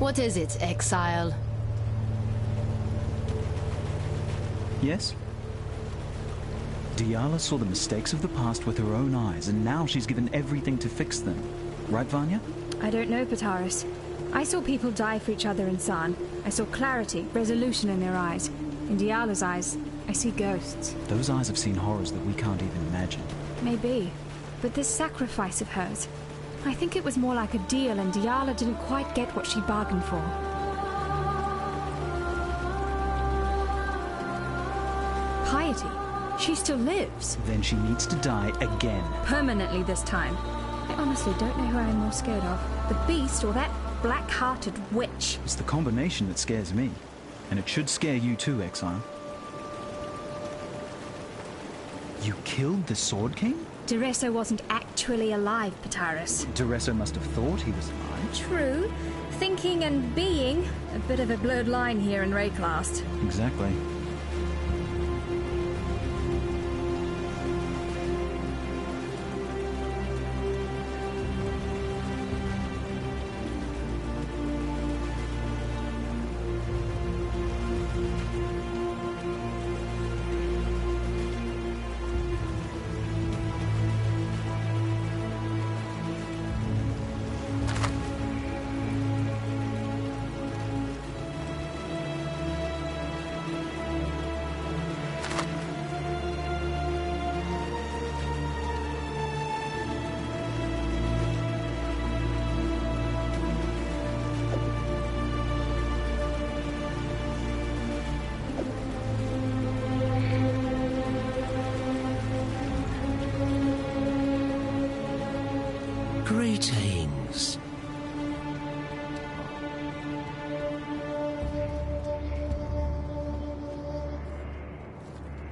What is it, Exile? Yes? Diala saw the mistakes of the past with her own eyes, and now she's given everything to fix them. Right, Vanya? I don't know, Pataris. I saw people die for each other in San. I saw clarity, resolution in their eyes. In Diala's eyes, I see ghosts. Those eyes have seen horrors that we can't even imagine. Maybe. But this sacrifice of hers, I think it was more like a deal, and Diala didn't quite get what she bargained for. Piety. She still lives. Then she needs to die again. Permanently this time. I honestly don't know who I am more scared of. The beast or that black-hearted witch. It's the combination that scares me. And it should scare you too, Exile. You killed the Sword King? Dureso wasn't actually alive, Pataris. Dureso must have thought he was alive. True. Thinking and being. A bit of a blurred line here in Rayclast. Exactly. Greetings.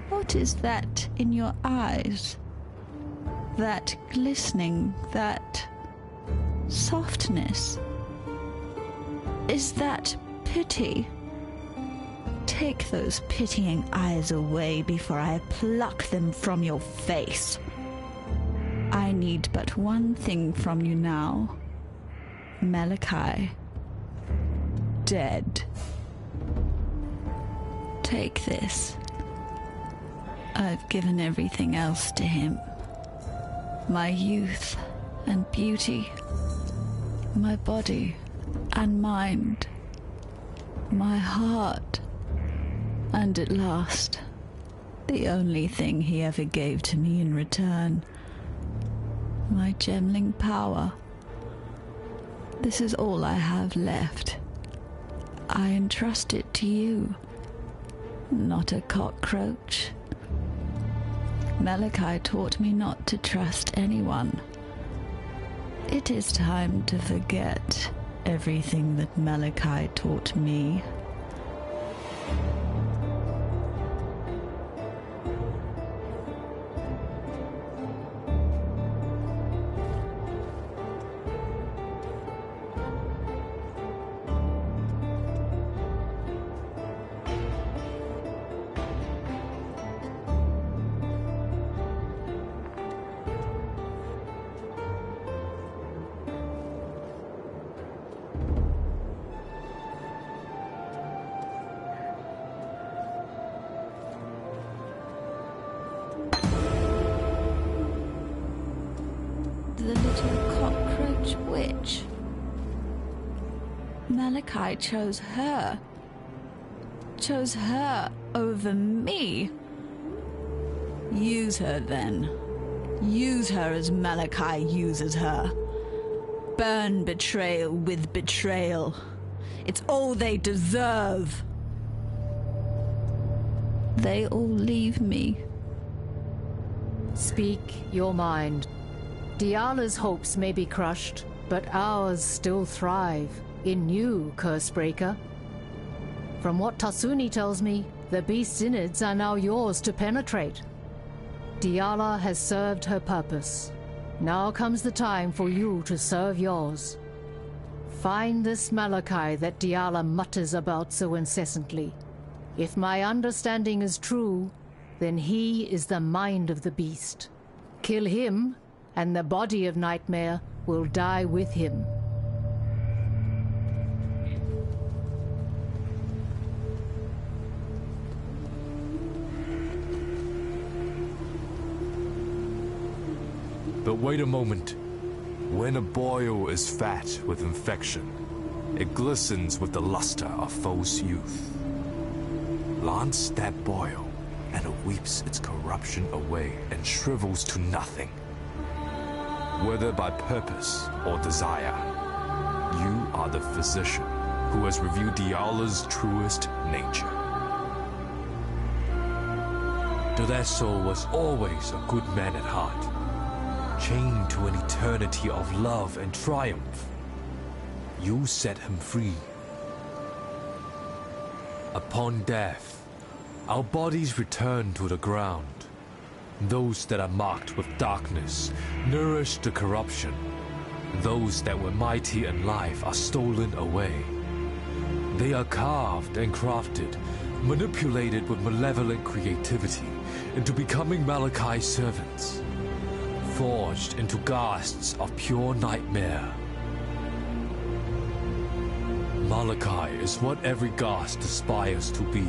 What is that in your eyes? That glistening, that softness? Is that pity? Take those pitying eyes away before I pluck them from your face. I need but one thing from you now. Malachi. Dead. Take this. I've given everything else to him. My youth and beauty. My body and mind. My heart. And at last, the only thing he ever gave to me in return. My gemling power. This is all I have left. I entrust it to you, not a cockroach. Malachi taught me not to trust anyone. It is time to forget everything that Malachi taught me. The little cockroach witch. Malachi chose her. Chose her over me. Use her then. Use her as Malachi uses her. Burn betrayal with betrayal. It's all they deserve. They all leave me. Speak your mind. Diala's hopes may be crushed, but ours still thrive in you, Cursebreaker. From what Tasuni tells me, the beast's innards are now yours to penetrate. Diala has served her purpose. Now comes the time for you to serve yours. Find this Malachi that Diala mutters about so incessantly. If my understanding is true, then he is the mind of the beast. Kill him, and the body of Nightmare will die with him. But wait a moment. When a boil is fat with infection, it glistens with the luster of false youth. Lance that boil, and it weeps its corruption away and shrivels to nothing. Whether by purpose or desire, you are the physician who has revealed Diala's truest nature. Doreso was always a good man at heart, chained to an eternity of love and triumph. You set him free. Upon death, our bodies return to the ground. Those that are marked with darkness nourish the corruption. Those that were mighty in life are stolen away. They are carved and crafted, manipulated with malevolent creativity into becoming Malachi's servants, forged into ghasts of pure nightmare. Malachi is what every ghast aspires to be.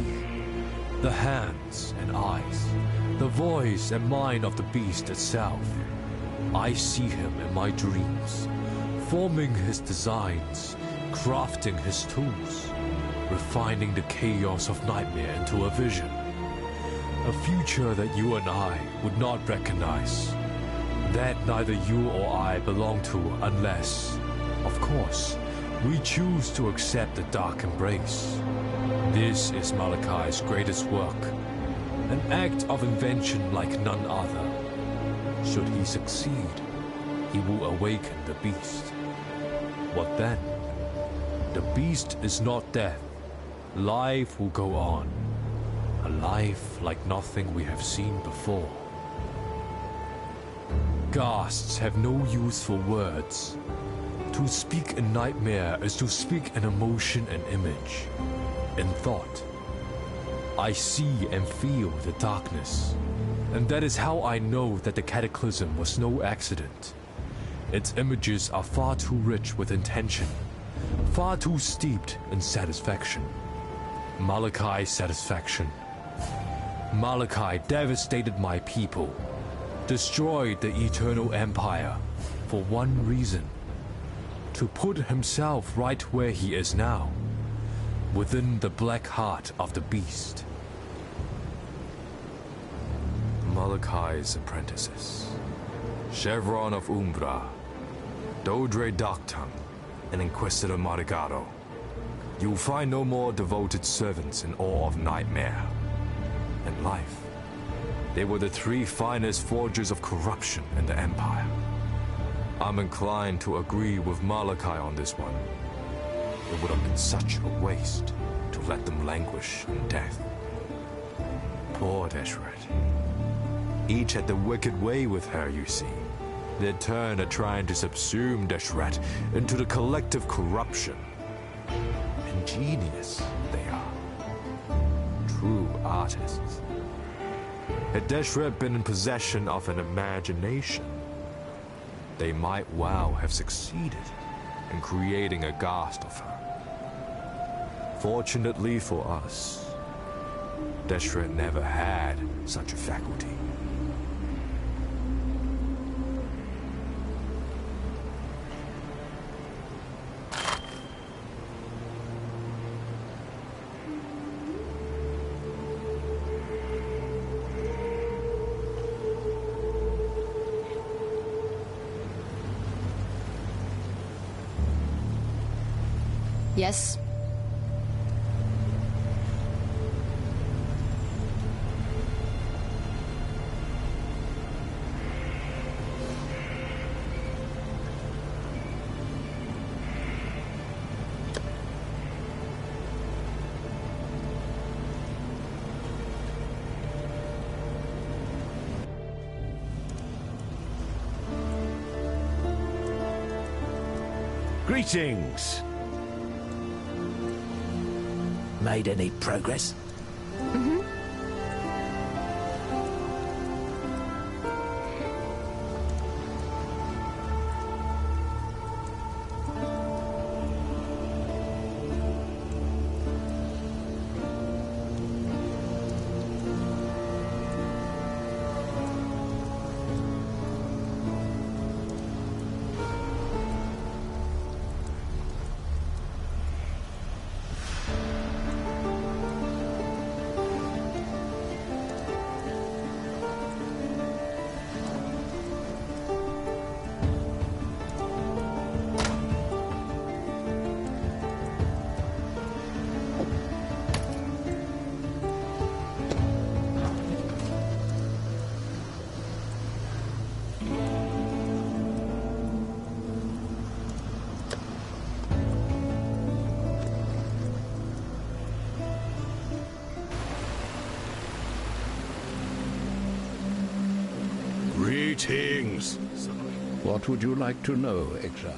The hands and eyes, the voice and mind of the beast itself. I see him in my dreams, forming his designs, crafting his tools, refining the chaos of nightmare into a vision. A future that you and I would not recognize. That neither you or I belong to unless, of course, we choose to accept the dark embrace. This is Malachi's greatest work, an act of invention like none other. Should he succeed, he will awaken the beast. What then? The beast is not death. Life will go on. A life like nothing we have seen before. Ghasts have no useful words. To speak in nightmare is to speak in emotion and image, in thought. I see and feel the darkness, and that is how I know that the cataclysm was no accident. Its images are far too rich with intention, far too steeped in satisfaction. Malachi's satisfaction. Malachi devastated my people, destroyed the eternal empire for one reason: to put himself right where he is now, within the black heart of the beast. Malachi's apprentices: Chevron of Umbra, Dodre Darktongue, and Inquisitor Marigado. You'll find no more devoted servants in awe of nightmare and life. They were the three finest forgers of corruption in the Empire. I'm inclined to agree with Malachi on this one. It would have been such a waste to let them languish in death. Poor Deshret. Each had the wicked way with her, you see. Their turn at trying to subsume Deshret into the collective corruption. Ingenious they are. True artists. Had Deshret been in possession of an imagination, they might well have succeeded in creating a ghast of her. Fortunately for us, Deshret never had such a faculty. Yes? Greetings! Made any progress? Greetings. What would you like to know, Exile?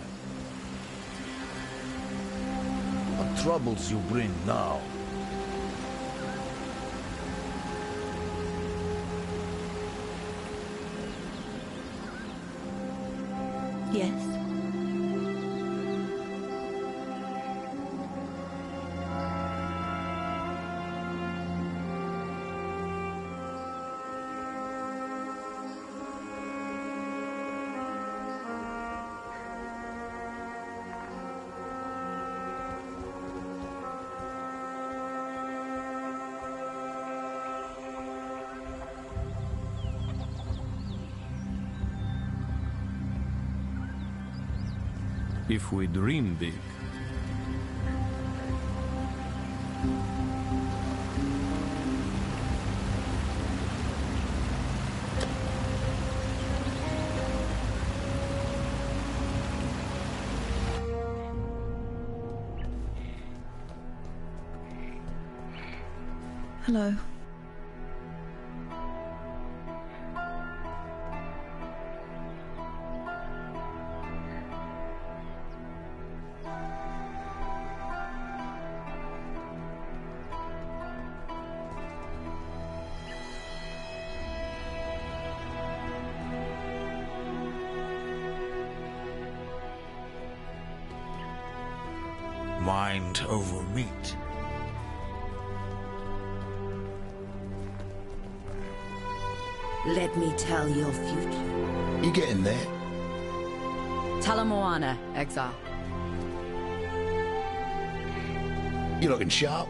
What troubles you bring now? Yes. If we dream big, Hello. Mind over meat. Let me tell your future. You getting there? Talamoana, Exile. You looking sharp?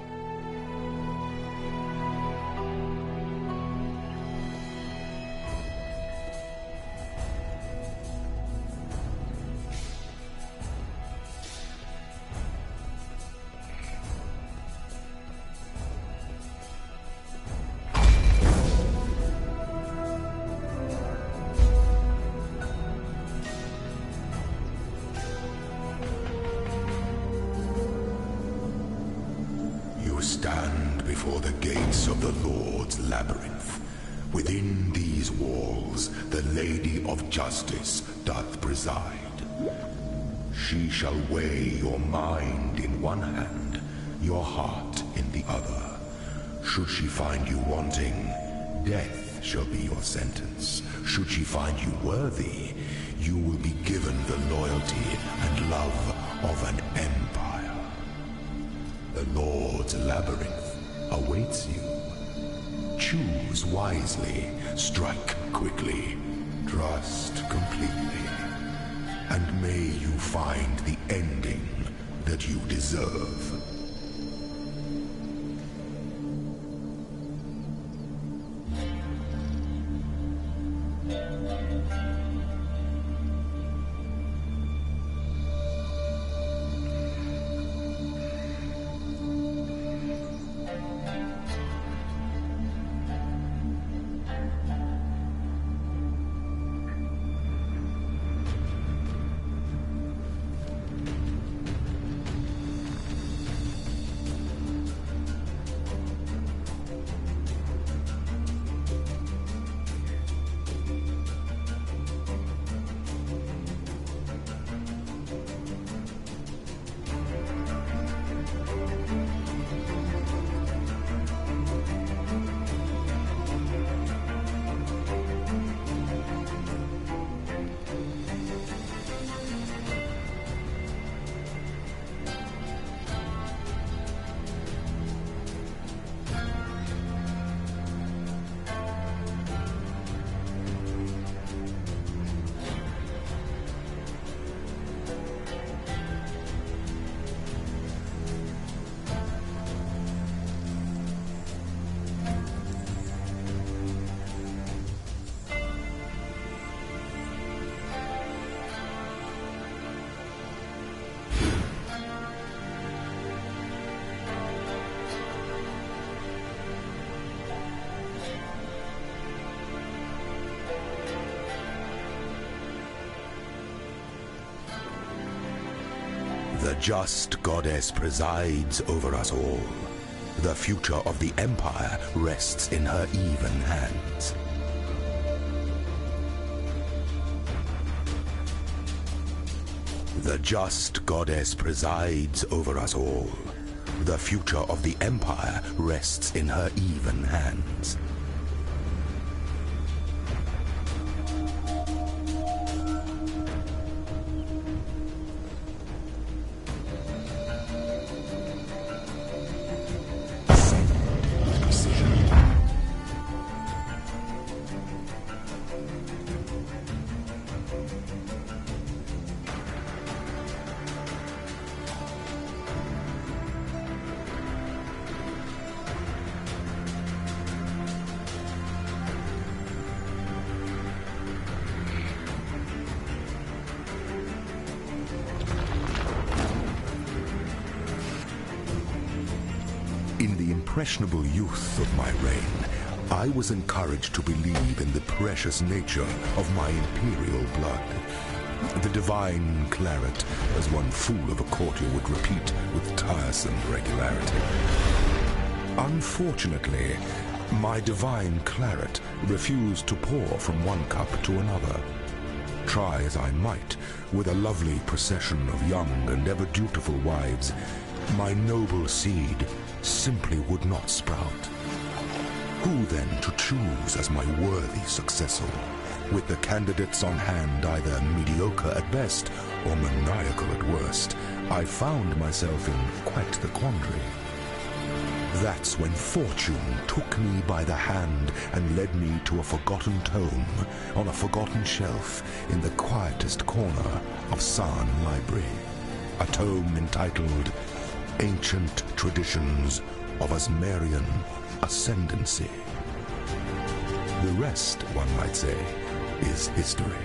Stand before the gates of the Lord's labyrinth. Within these walls, the Lady of Justice doth preside. She shall weigh your mind in one hand, your heart in the other. Should she find you wanting, death shall be your sentence. Should she find you worthy, you will be given the loyalty and love of an empire. The Lord's labyrinth awaits you. Choose wisely, strike quickly, trust completely, and may you find the ending that you deserve. The just goddess presides over us all. The future of the Empire rests in her even hands. The just goddess presides over us all. The future of the Empire rests in her even hands. In the impressionable youth of my reign, I was encouraged to believe in the precious nature of my imperial blood. The divine claret, as one fool of a courtier would repeat with tiresome regularity. Unfortunately, my divine claret refused to pour from one cup to another. Try as I might, with a lovely procession of young and ever dutiful wives, my noble seed simply would not sprout. Who then to choose as my worthy successor? With the candidates on hand either mediocre at best or maniacal at worst, I found myself in quite the quandary. That's when fortune took me by the hand and led me to a forgotten tome on a forgotten shelf in the quietest corner of San Library. A tome entitled Ancient Traditions of Asmarian Ascendancy. The rest, one might say, is history.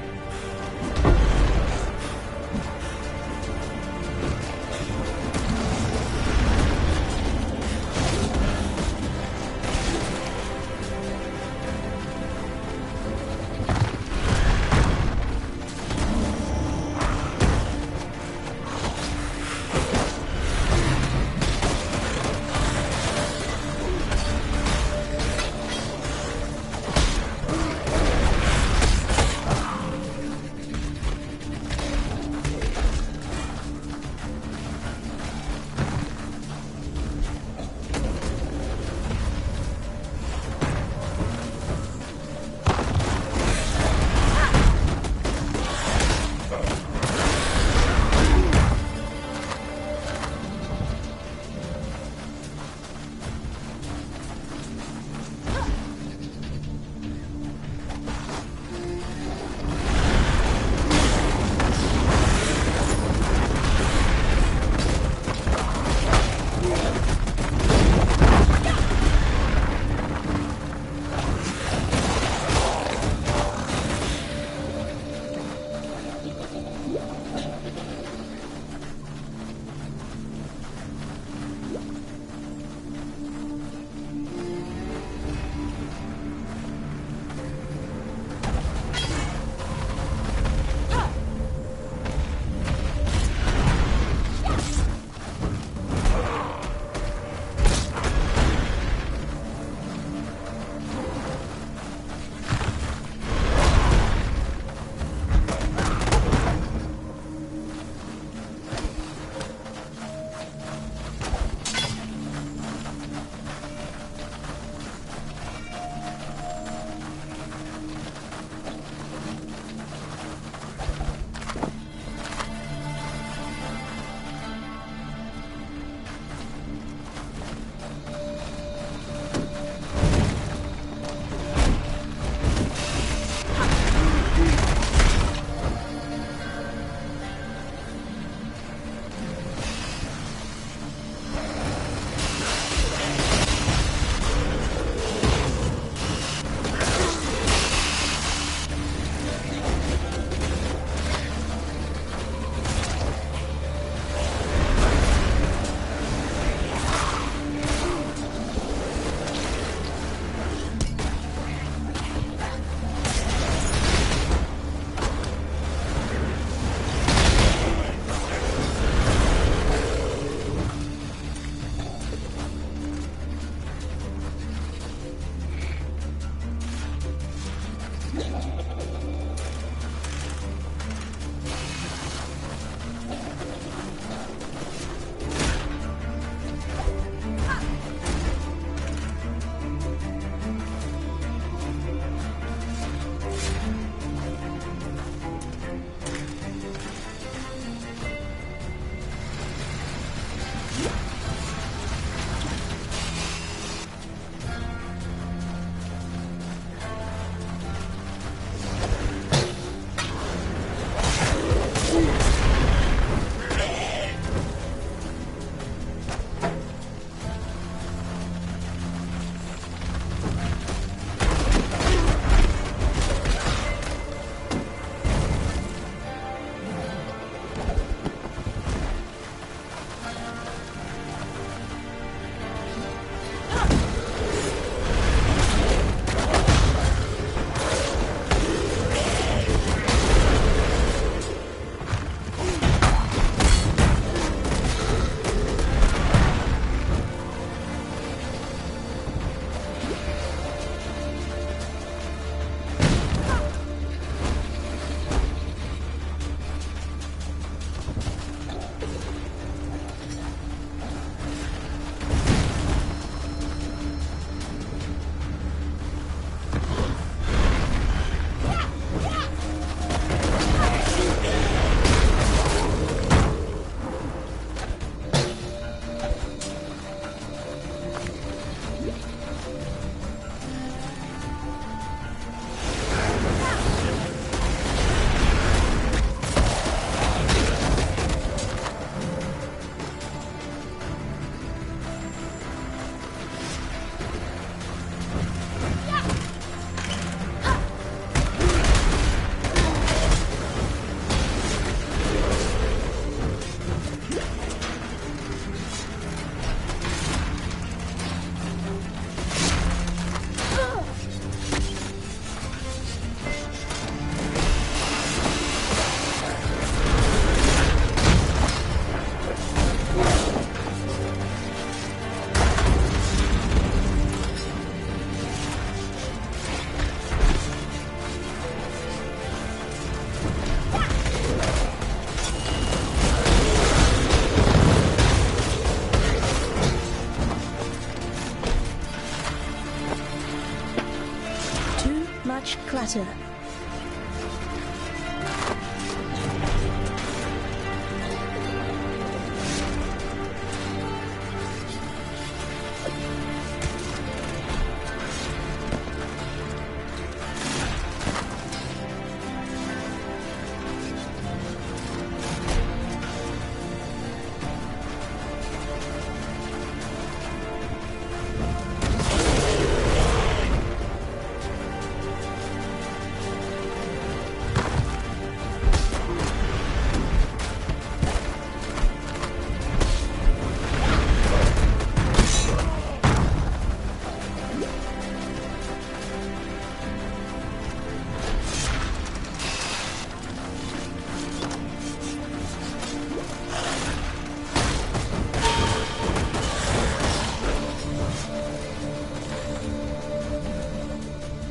much clutter.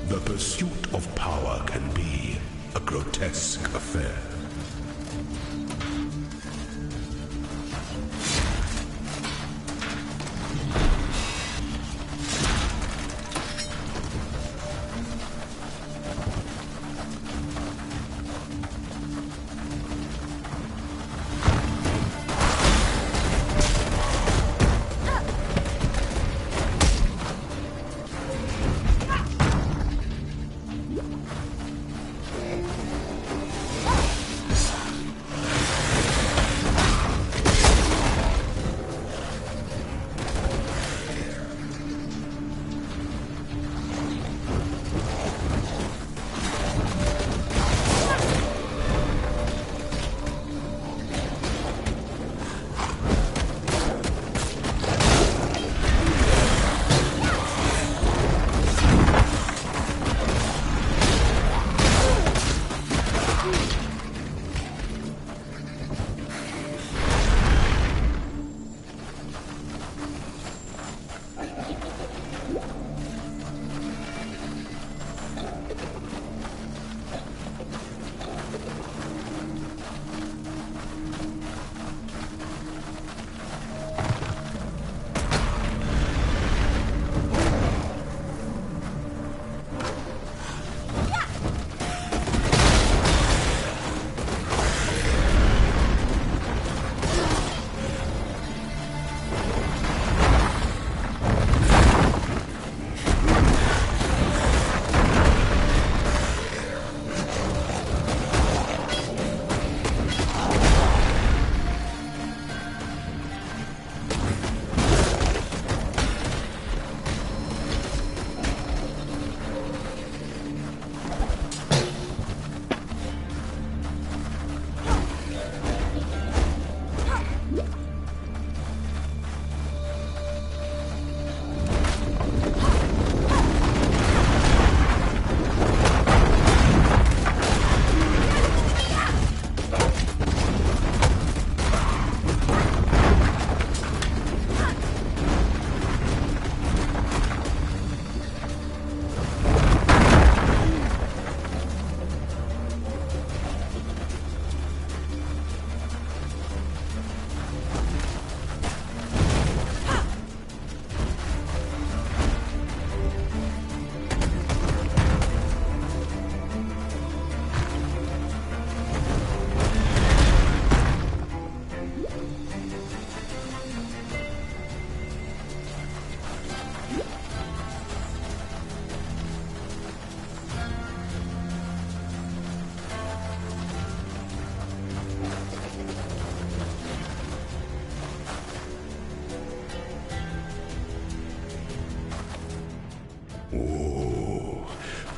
The pursuit of power can be a grotesque affair.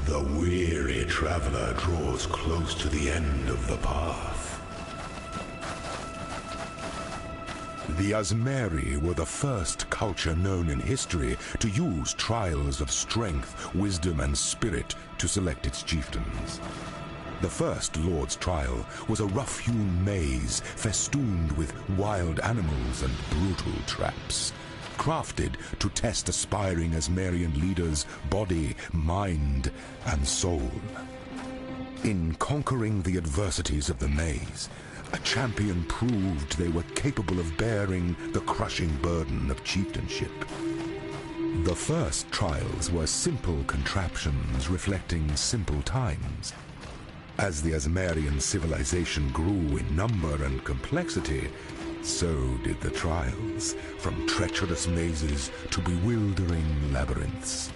The weary traveler draws close to the end of the path. The Azmeri were the first culture known in history to use trials of strength, wisdom, and spirit to select its chieftains. The first Lord's trial was a rough-hewn maze festooned with wild animals and brutal traps, crafted to test aspiring Azmerian leaders' body, mind, and soul. In conquering the adversities of the maze, a champion proved they were capable of bearing the crushing burden of chieftainship. The first trials were simple contraptions reflecting simple times. As the Asmarian civilization grew in number and complexity, so did the trials, from treacherous mazes to bewildering labyrinths.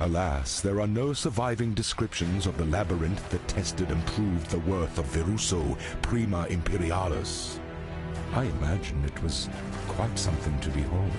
Alas, there are no surviving descriptions of the labyrinth that tested and proved the worth of Viruso Prima Imperialis. I imagine it was quite something to behold.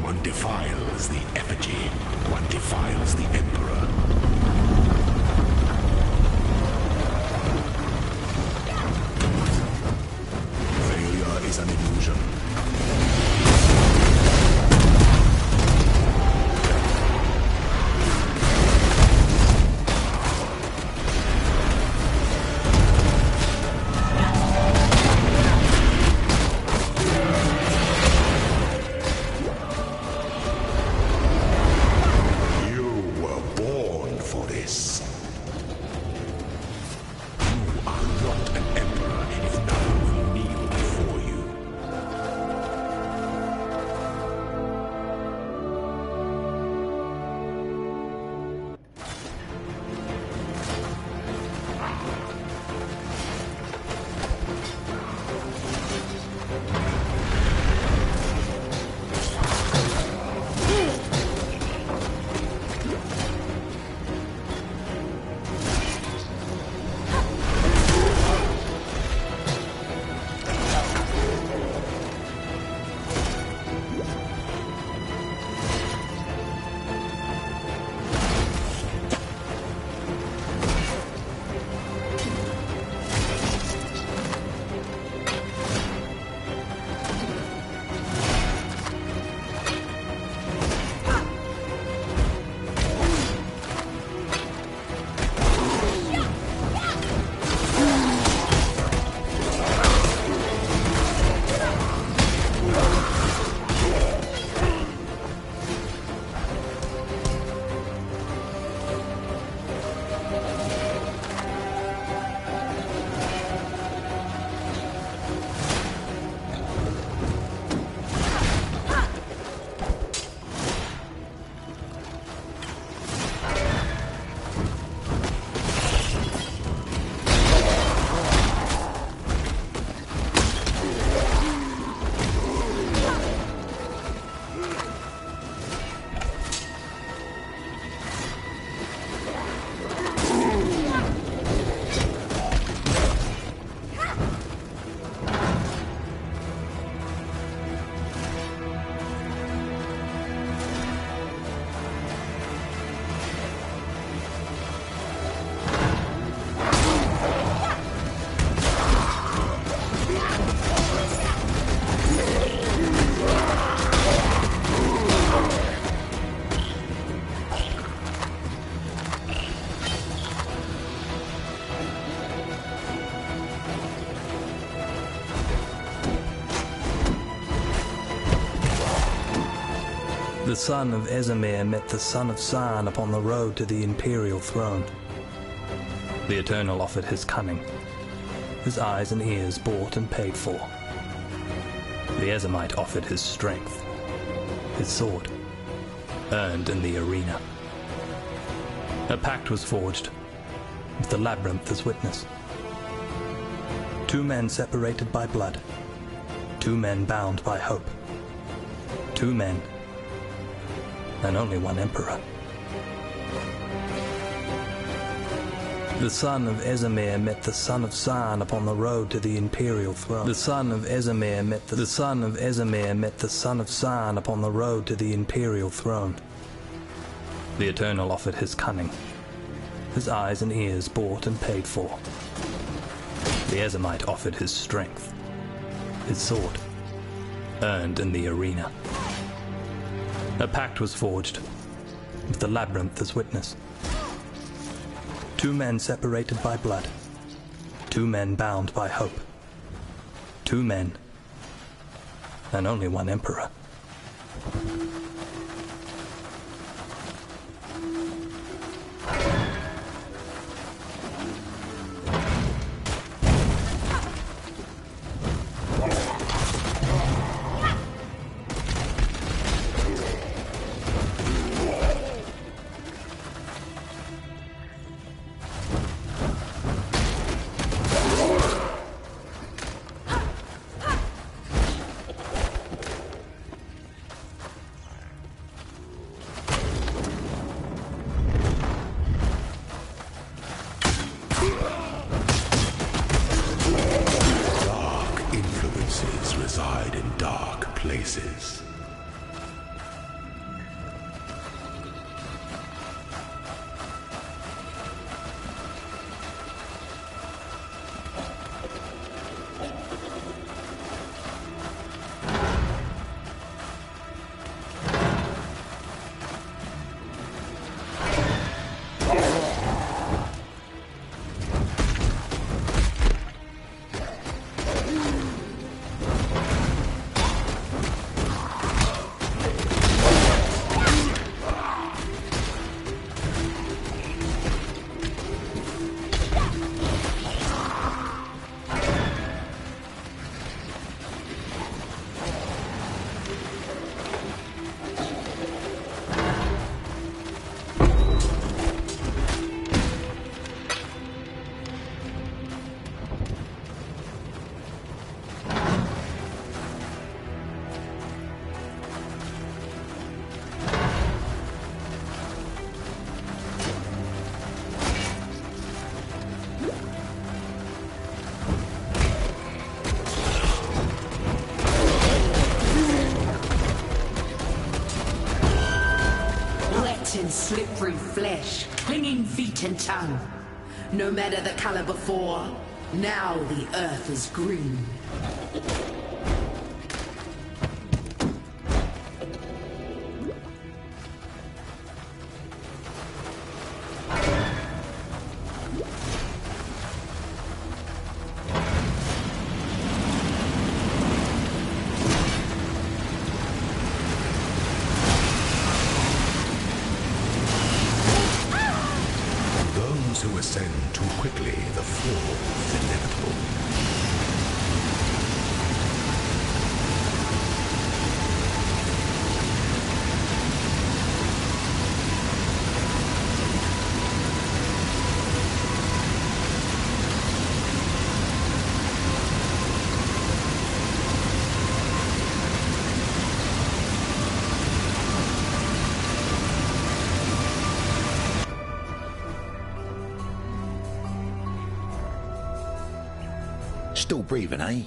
One defiles the effigy, one defiles the Emperor. Failure is an illusion. The son of Esamir met the son of San upon the road to the Imperial throne. The Eternal offered his cunning, his eyes and ears bought and paid for. The Ezemite offered his strength, his sword, earned in the arena. A pact was forged, with the labyrinth as witness. Two men separated by blood, two men bound by hope. Two men, and only one emperor. The son of Ezemir met the son of San upon the road to the imperial throne. The son of Ezemir met the son of Ezemir met the son of San upon the road to the imperial throne. The Eternal offered his cunning, his eyes and ears bought and paid for. The Ezemite offered his strength, his sword, earned in the arena. A pact was forged, with the labyrinth as witness. Two men separated by blood, two men bound by hope. Two men, and only one emperor. Reside in dark places. In slippery flesh, clinging feet and tongue. No matter the color before, now the earth is green. Who ascend too quickly, the fall is inevitable. Still breathing, eh?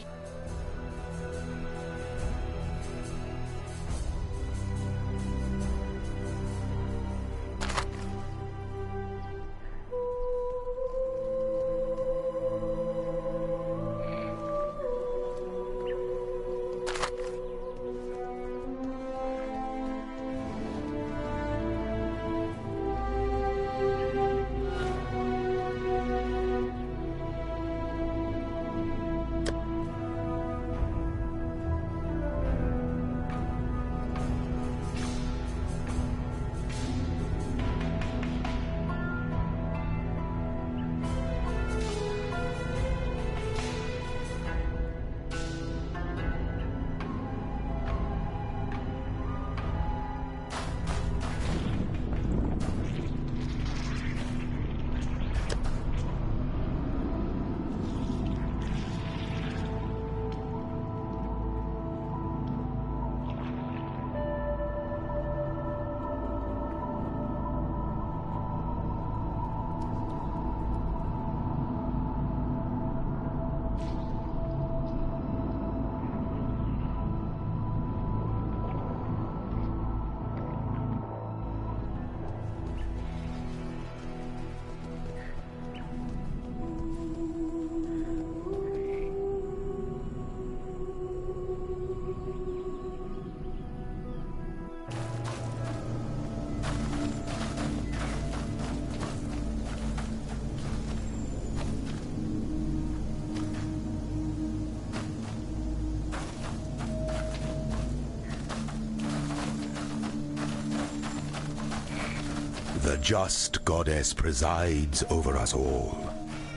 The just goddess presides over us all.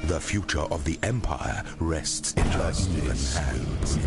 The future of the Empire rests in her even hands.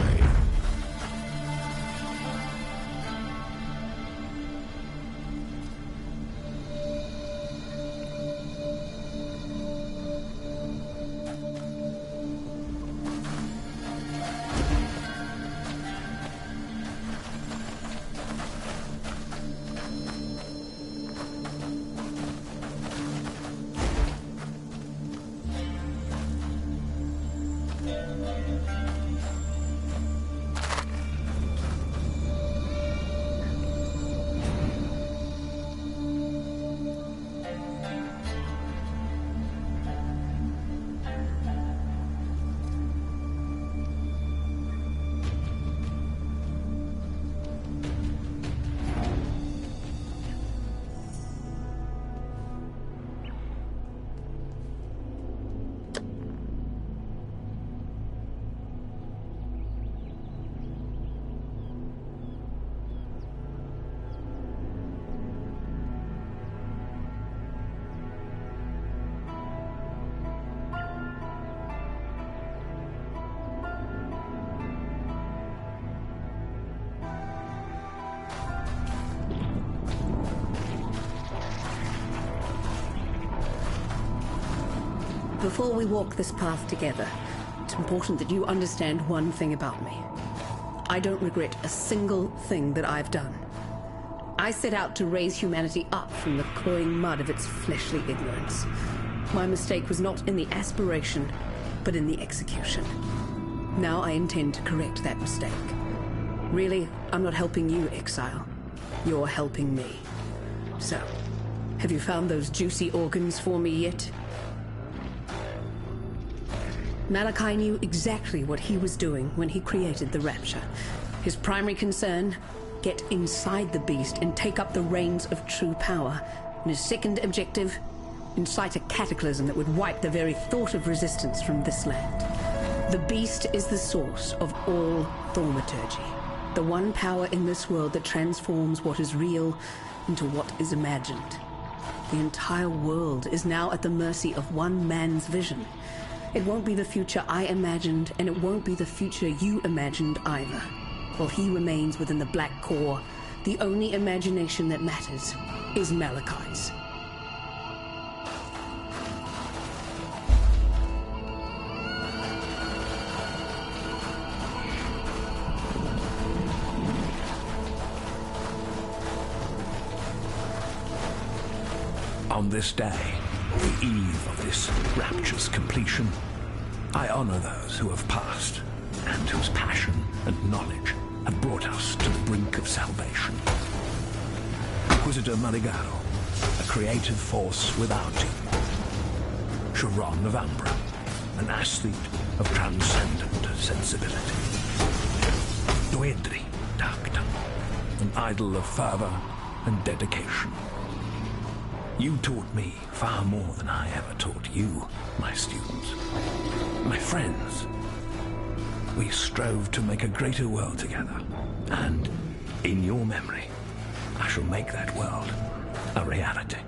Before we walk this path together, it's important that you understand one thing about me. I don't regret a single thing that I've done. I set out to raise humanity up from the cloying mud of its fleshly ignorance. My mistake was not in the aspiration, but in the execution. Now I intend to correct that mistake. Really, I'm not helping you, Exile. You're helping me. So, have you found those juicy organs for me yet? Malachi knew exactly what he was doing when he created the Rapture. His primary concern, get inside the beast and take up the reins of true power. And his second objective, incite a cataclysm that would wipe the very thought of resistance from this land. The beast is the source of all thaumaturgy, the one power in this world that transforms what is real into what is imagined. The entire world is now at the mercy of one man's vision. It won't be the future I imagined, and it won't be the future you imagined either. While he remains within the Black Core, the only imagination that matters is Malachi's. On this day, the eve of this rapture's completion, I honor those who have passed and whose passion and knowledge have brought us to the brink of salvation. Inquisitor Maligaro, a creative force without equal. Sharon of Ambra, an athlete of transcendent sensibility. Dwedri Darkton, an idol of fervor and dedication. You taught me far more than I ever taught you, my students. My friends, we strove to make a greater world together, and in your memory, I shall make that world a reality.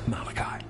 Malachi.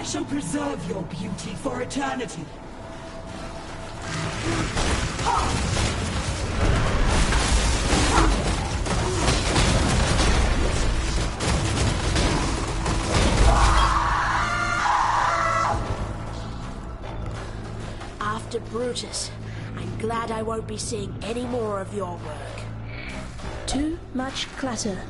shall preserve your beauty for eternity. After Brutus, I'm glad I won't be seeing any more of your work. Too much clutter.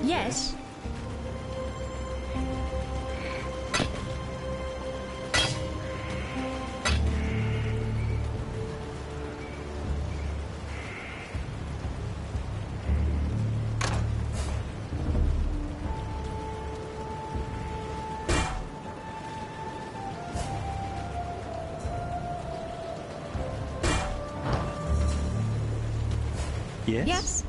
Yes. Yes?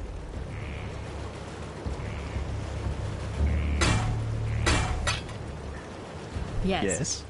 Yes. Yes. Yes.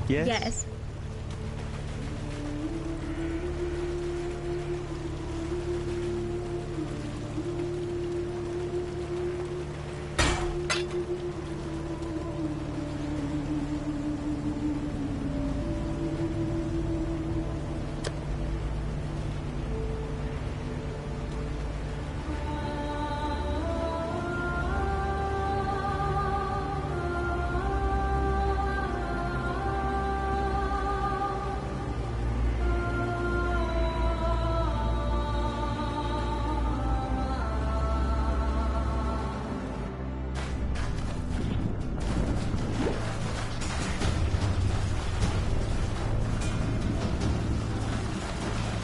Yes? Yes.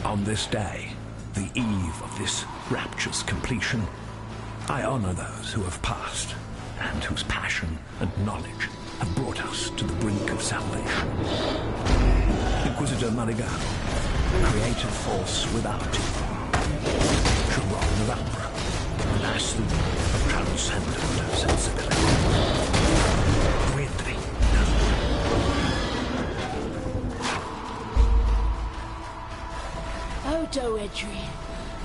On this day, the eve of this rapture's completion, I honor those who have passed and whose passion and knowledge have brought us to the brink of salvation. Inquisitor Marigano, creative force without Sharon of Umbra, Laston of transcendent sensibility. Weirdly, Oh, Doedri,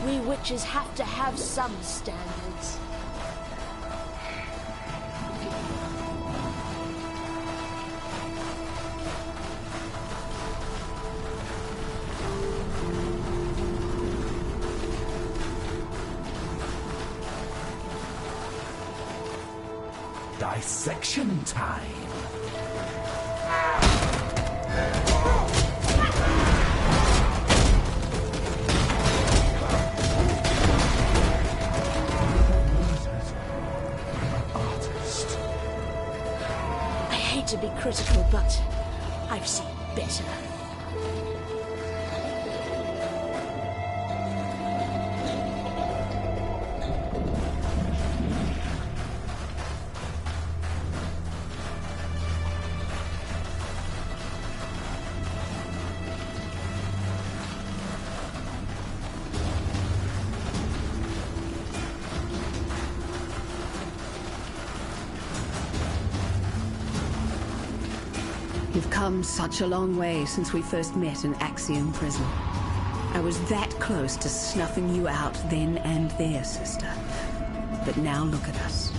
we witches have to have some standards. Dissection time. To be critical, but I've seen better. You've come such a long way since we first met in Axiom Prison. I was that close to snuffing you out then and there, sister. But now look at us,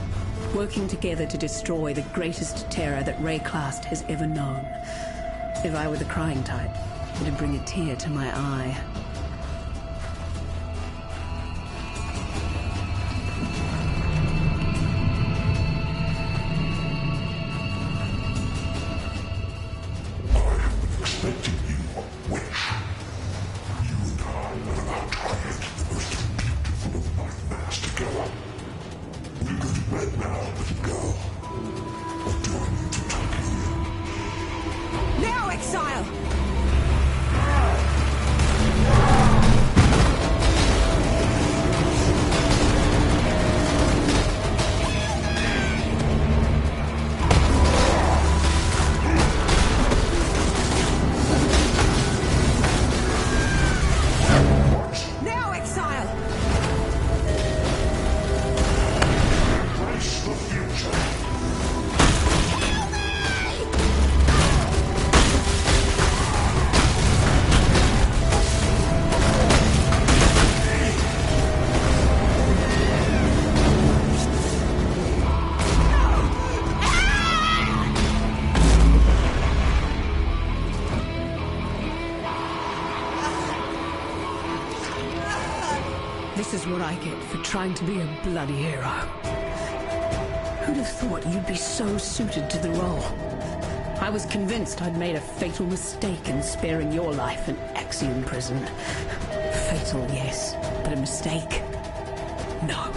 working together to destroy the greatest terror that Rayclast has ever known. If I were the crying type, it'd bring a tear to my eye. Now, Exile! Now, Exile! Embrace the future. This is what I get for trying to be a bloody hero. Who'd have thought you'd be so suited to the role? I was convinced I'd made a fatal mistake in sparing your life in Axiom Prison. Fatal, yes, but a mistake? No.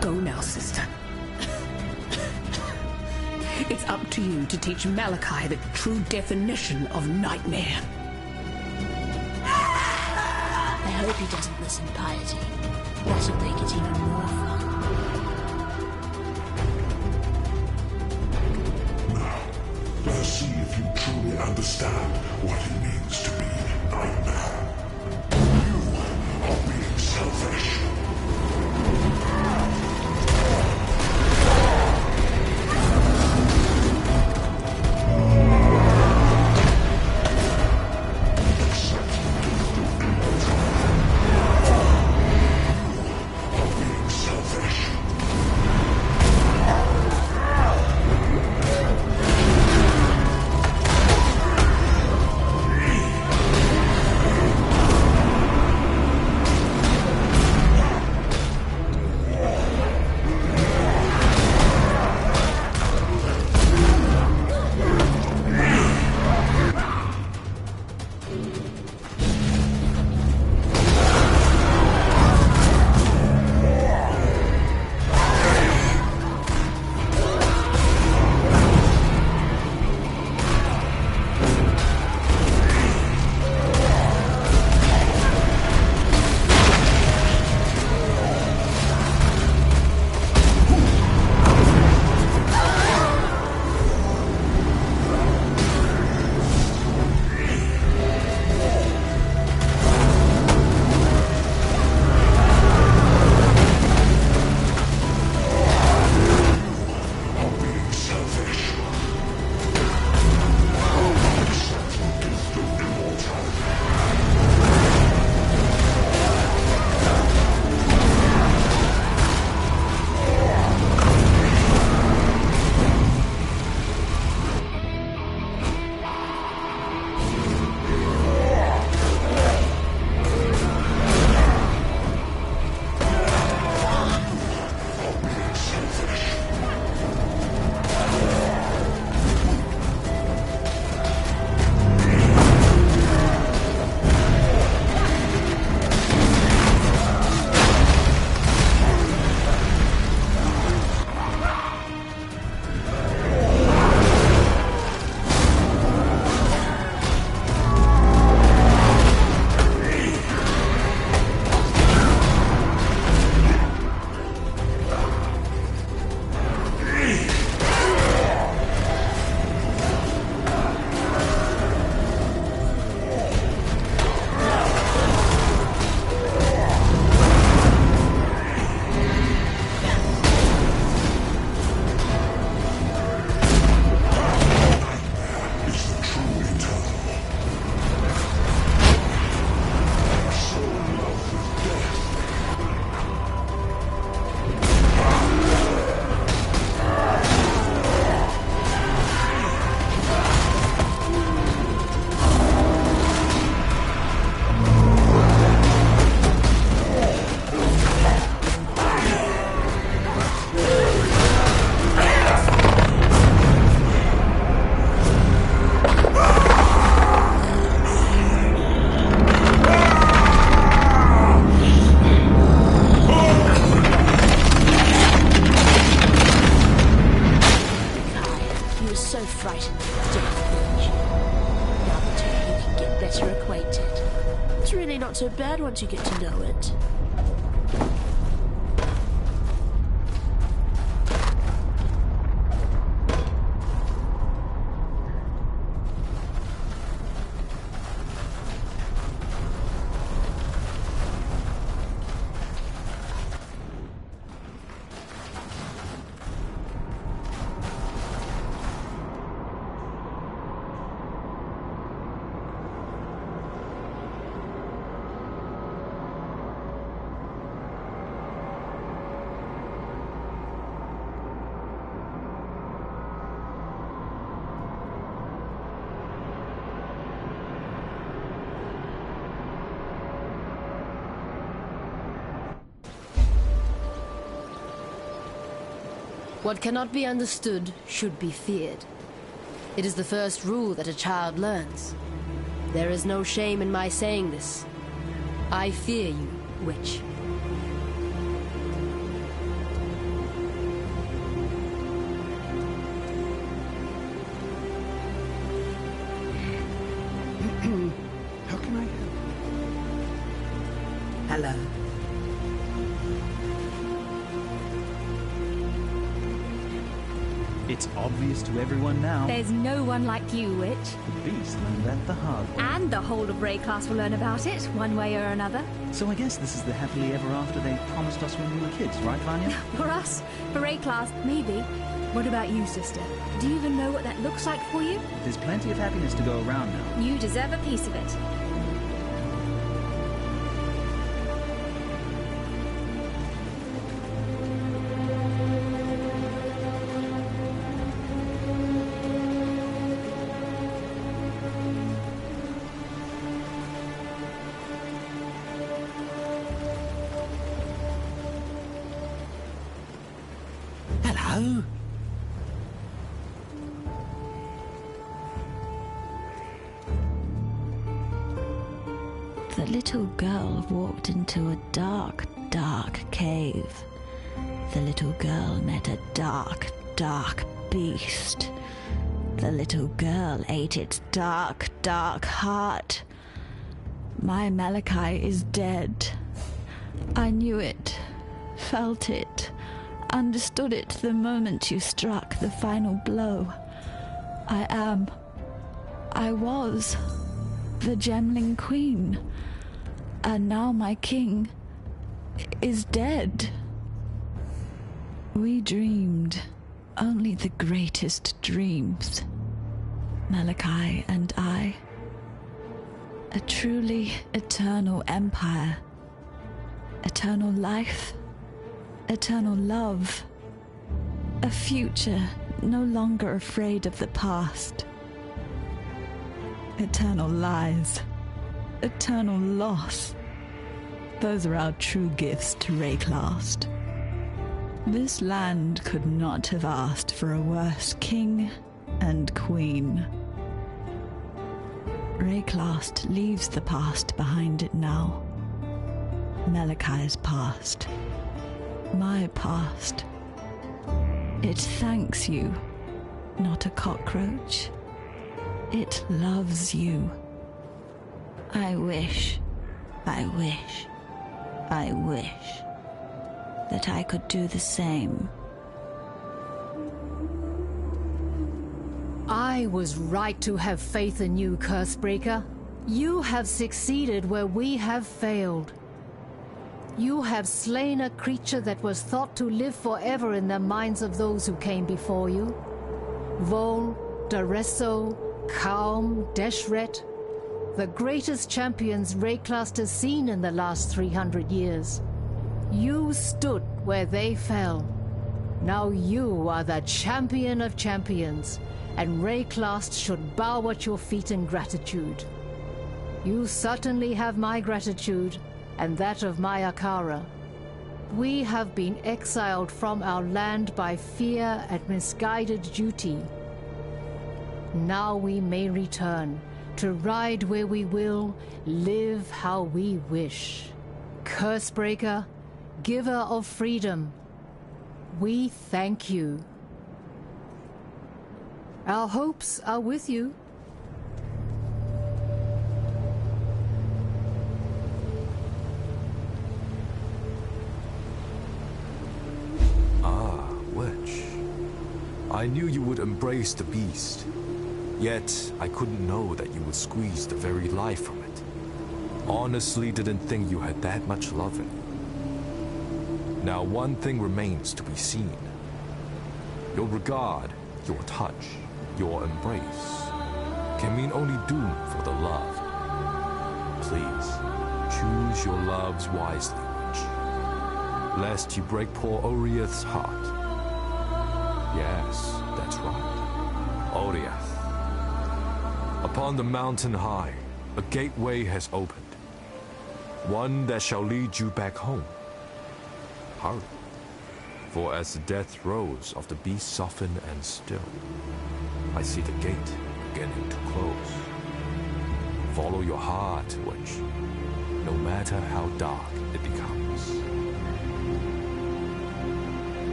Go now, sister. It's up to you to teach Malachi the true definition of nightmare. I hope he doesn't listen, Piety. That'll make it even more fun. Now, let us see if you truly understand what it means to be nightmare. You are being selfish. so frightened of Witch. Now the two of you can get better acquainted. It's really not so bad once you get to know it. What cannot be understood should be feared. It is the first rule that a child learns. There is no shame in my saying this. I fear you, witch. How can I help? Hello. It's obvious to everyone now. There's no one like you, witch. The beast learned that the hard way. And the whole of Ray class will learn about it, one way or another. So I guess this is the happily ever after they promised us when we were kids, right, Vanya? For us, for Ray class, maybe. What about you, sister? Do you even know what that looks like for you? There's plenty of happiness to go around now. You deserve a piece of it. Hello? The little girl walked into a dark, dark cave. The little girl met a dark, dark beast. The little girl ate its dark, dark heart. My Malachi is dead. I knew it, felt it, understood it the moment you struck the final blow. I was the Gemling Queen, and now my king is dead. We dreamed only the greatest dreams, Malachi and I. A truly eternal empire, eternal life, eternal love, a future no longer afraid of the past. Eternal lies, eternal loss. Those are our true gifts to Rayclast. This land could not have asked for a worse king and queen. Rayclast leaves the past behind it now. Malachi's past. My past. It thanks you, not a cockroach. It loves you. I wish that I could do the same. I was right to have faith in you, Cursebreaker. You have succeeded where we have failed. You have slain a creature that was thought to live forever in the minds of those who came before you. Vol, Daresso, Kaum, Deshret, the greatest champions Rayclast has seen in the last 300 years. You stood where they fell. Now you are the champion of champions, and Rayclast should bow at your feet in gratitude. You certainly have my gratitude, and that of my Akara. We have been exiled from our land by fear and misguided duty. Now we may return, to ride where we will, live how we wish. Cursebreaker, giver of freedom, we thank you. Our hopes are with you. Ah, Witch. I knew you would embrace the beast. Yet, I couldn't know that you would squeeze the very life from it. Honestly didn't think you had that much love in you. Now one thing remains to be seen. Your regard, your touch, your embrace can mean only doom for the love. Please, choose your loves wisely, Witch, lest you break poor Oriath's heart. Yes, that's right. Oriath. Upon the mountain high, a gateway has opened. One that shall lead you back home. Hurry. For as the death throes of the beast soften and still, I see the gate beginning to close. Follow your heart, Witch, no matter how dark it becomes.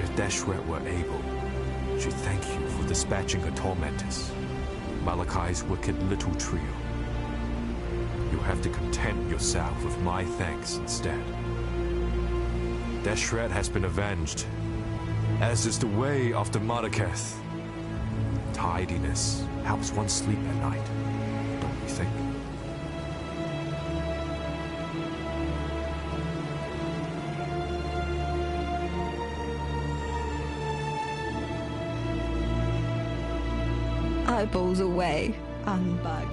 If Deshret were able, she'd thank you for dispatching her tormentors, Malachai's wicked little trio. You have to content yourself with my thanks instead. Deshret has been avenged, as is the way of the Madaketh. Tidiness helps one sleep at night, don't you think? Eyeballs away, unbug.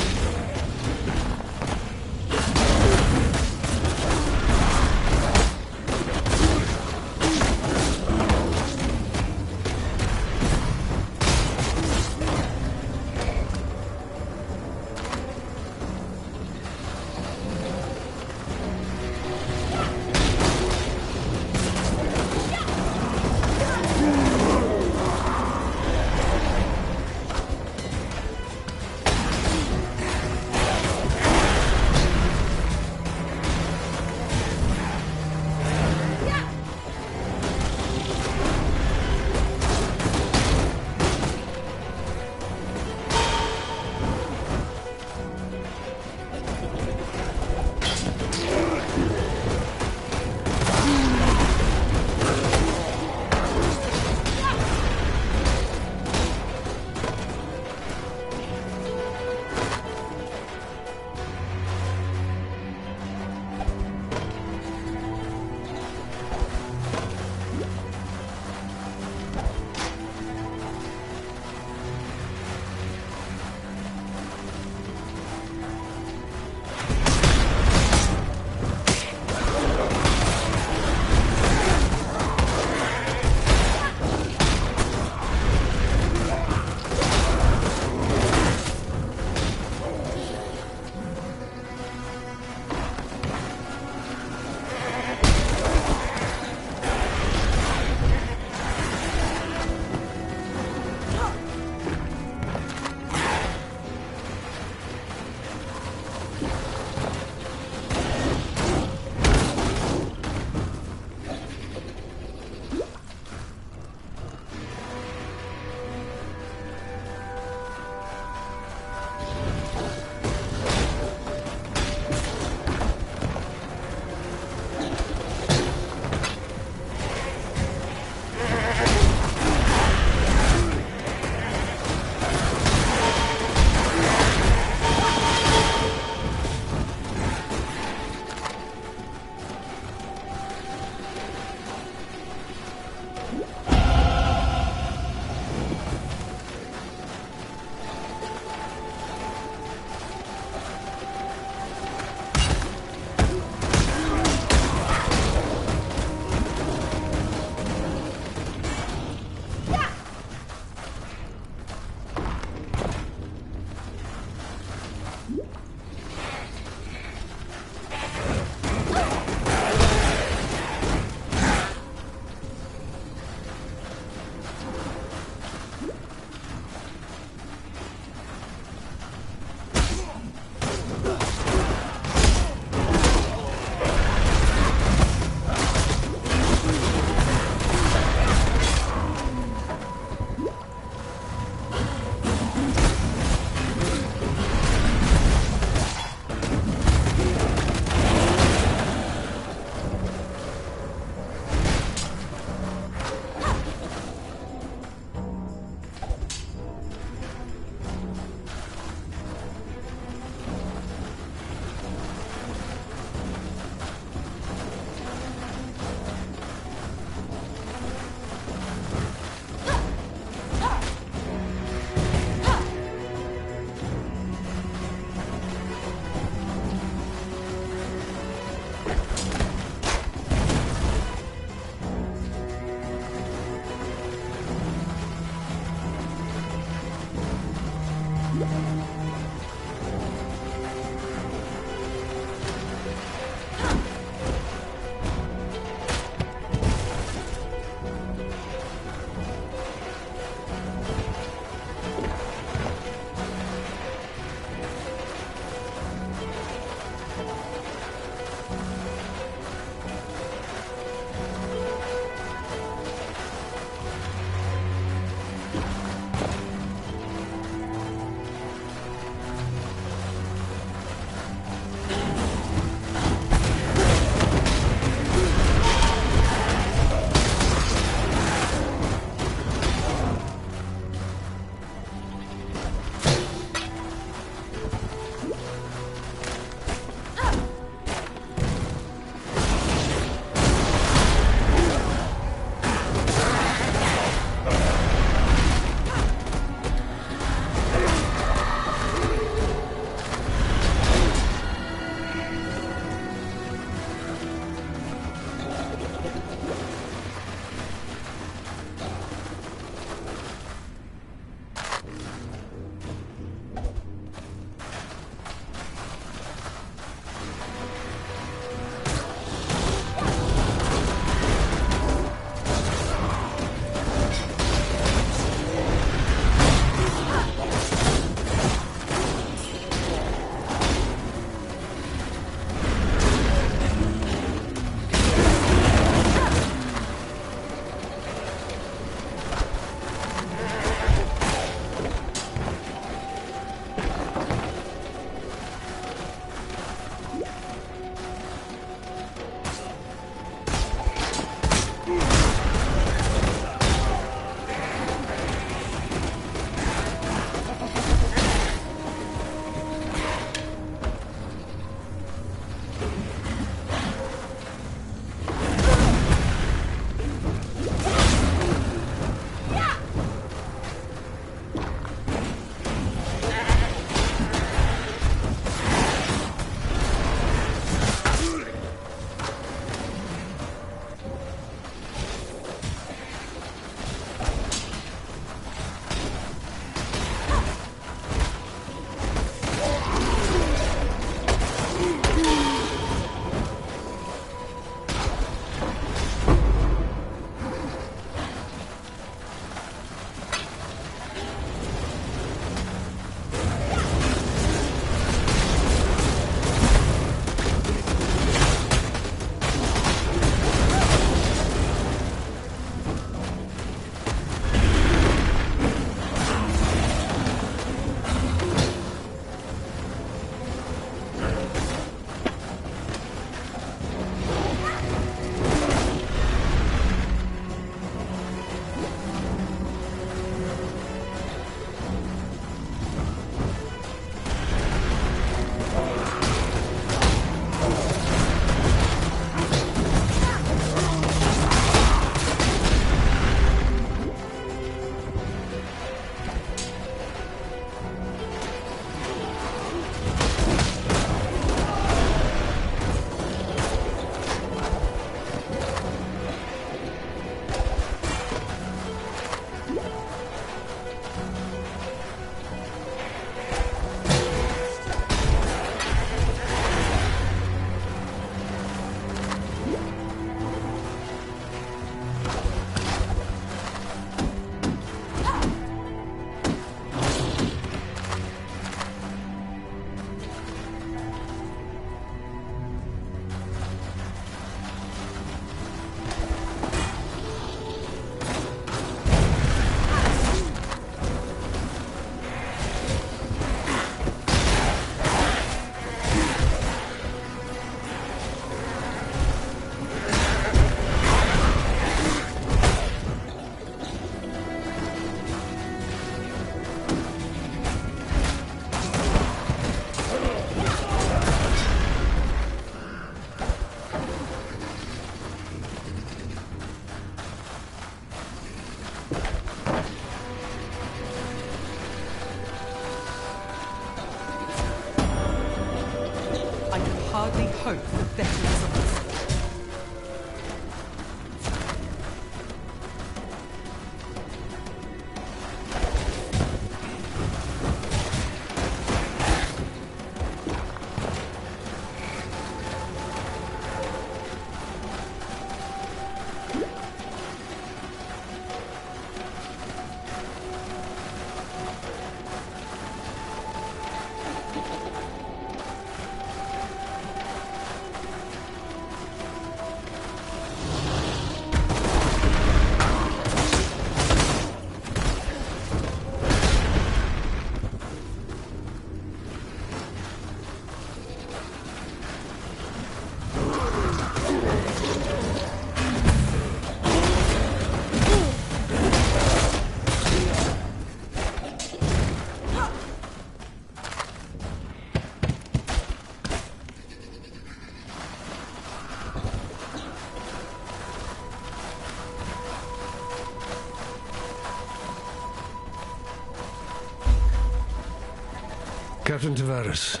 Captain Tavares,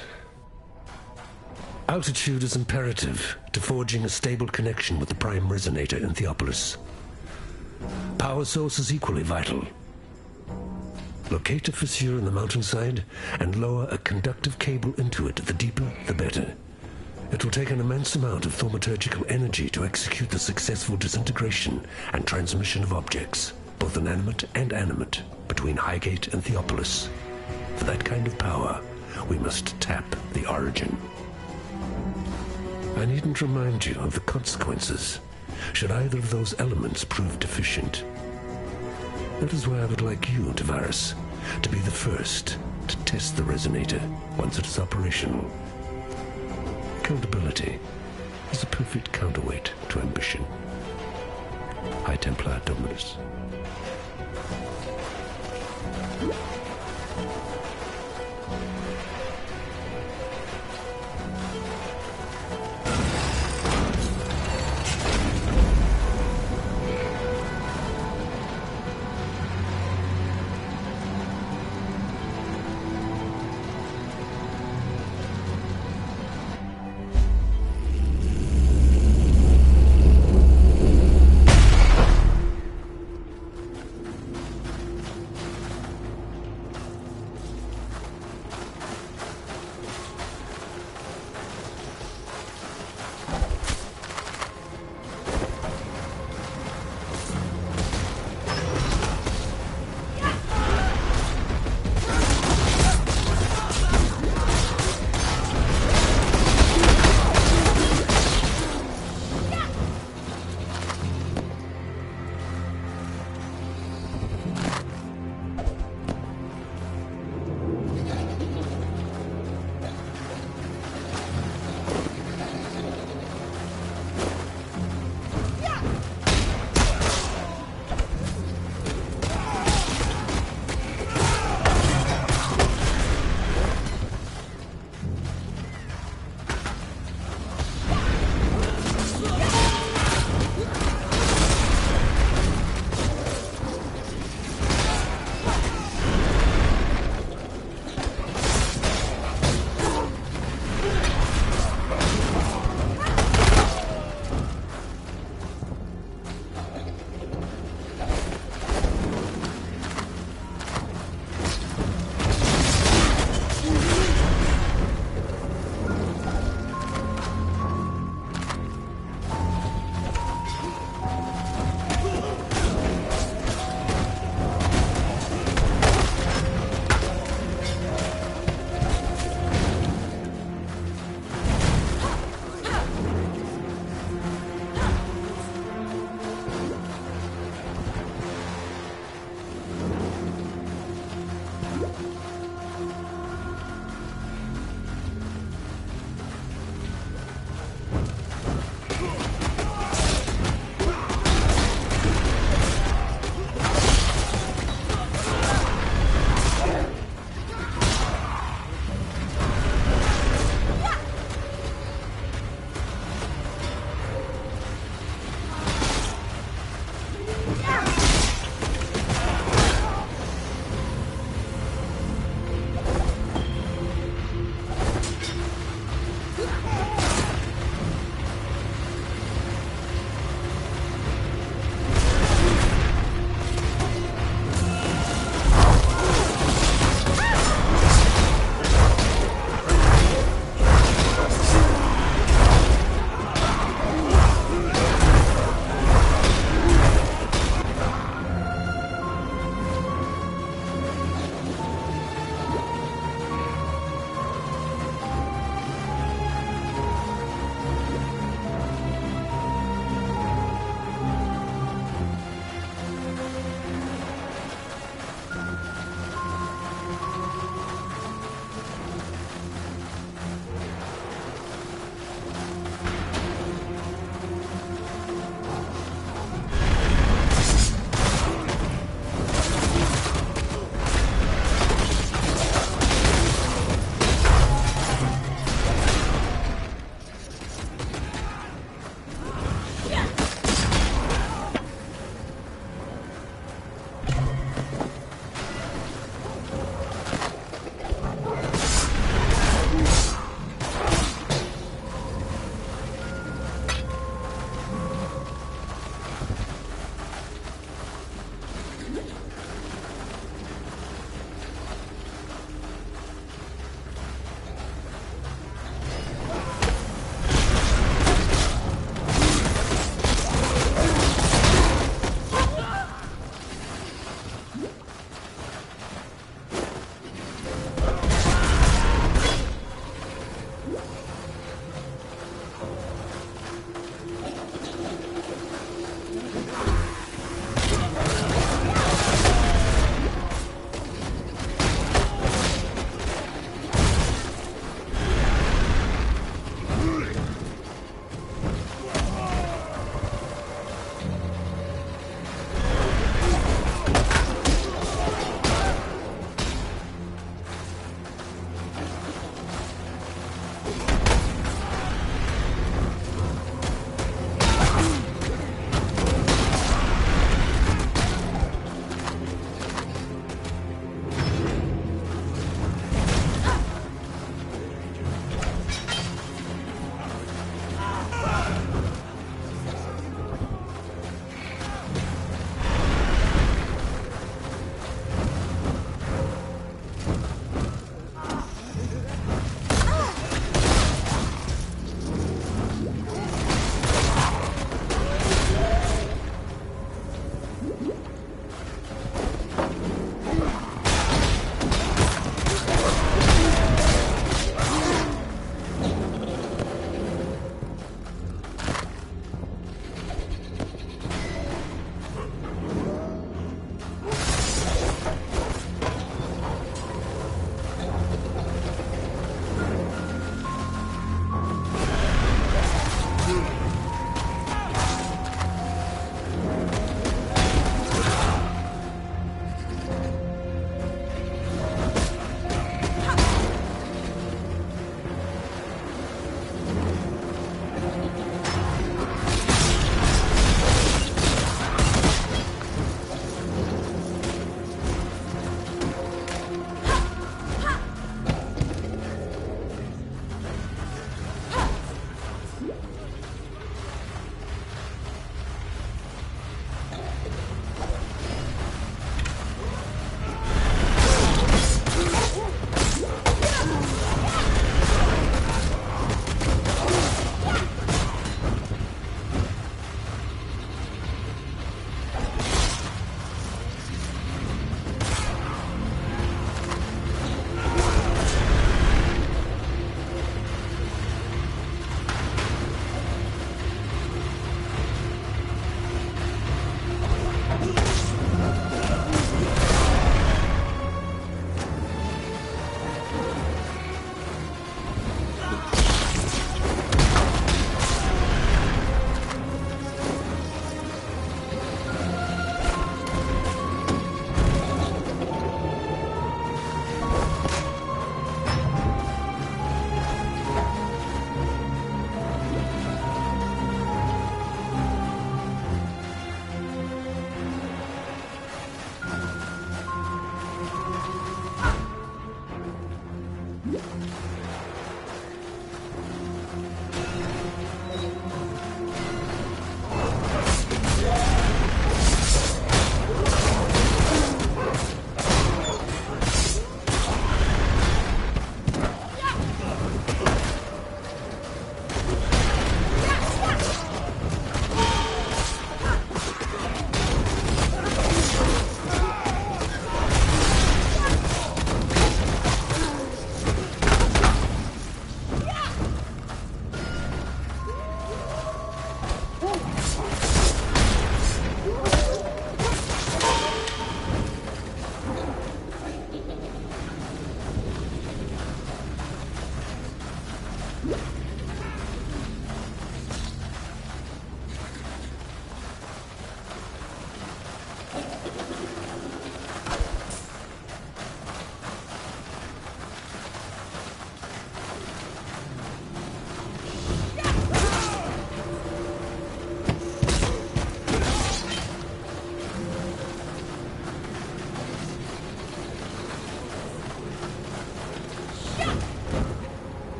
altitude is imperative to forging a stable connection with the prime resonator in Theopolis. Power source is equally vital. Locate a fissure in the mountainside and lower a conductive cable into it. The deeper, the better. It will take an immense amount of thaumaturgical energy to execute the successful disintegration and transmission of objects, both inanimate and animate, between Highgate and Theopolis. For that kind of power, we must tap the origin. I needn't remind you of the consequences should either of those elements prove deficient. That is why I would like you, Tavares, to be the first to test the resonator once it is operational. Accountability is a perfect counterweight to ambition. High Templar Dominus.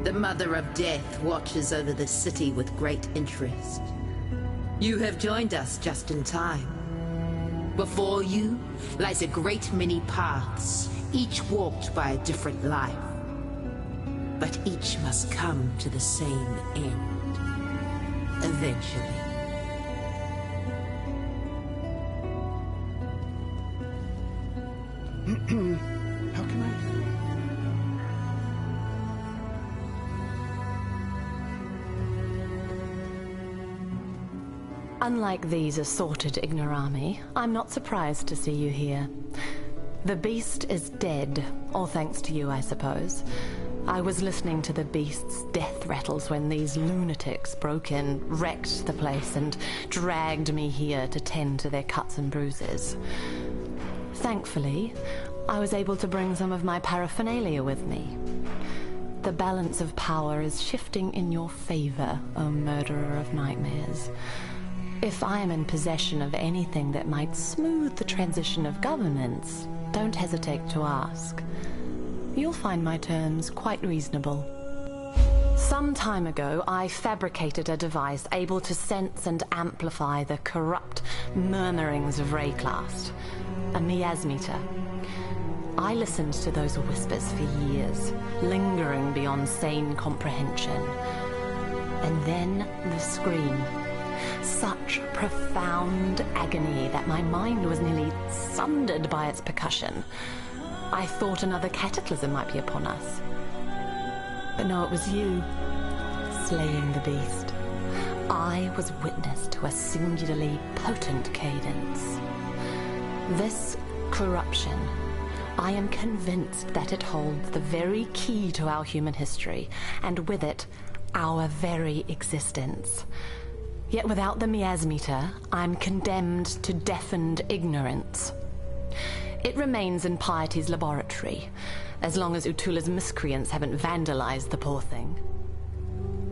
The Mother of Death watches over the city with great interest. You have joined us just in time. Before you lies a great many paths, each walked by a different life. But each must come to the same end, eventually. How can I... Unlike these assorted ignorami, I'm not surprised to see you here. The beast is dead, all thanks to you, I suppose. I was listening to the beast's death rattles when these lunatics broke in, wrecked the place, and dragged me here to tend to their cuts and bruises. Thankfully, I was able to bring some of my paraphernalia with me. The balance of power is shifting in your favor, O murderer of nightmares. If I am in possession of anything that might smooth the transition of governments, don't hesitate to ask. You'll find my terms quite reasonable. Some time ago, I fabricated a device able to sense and amplify the corrupt murmurings of Rayclast, a miasmeter. I listened to those whispers for years, lingering beyond sane comprehension. And then the scream. Such profound agony that my mind was nearly sundered by its percussion. I thought another cataclysm might be upon us. But no, it was you, slaying the beast. I was witness to a singularly potent cadence. This corruption, I am convinced that it holds the very key to our human history, and with it, our very existence. Yet without the miasmeter, I'm condemned to deafened ignorance. It remains in Piety's laboratory, as long as Utula's miscreants haven't vandalized the poor thing.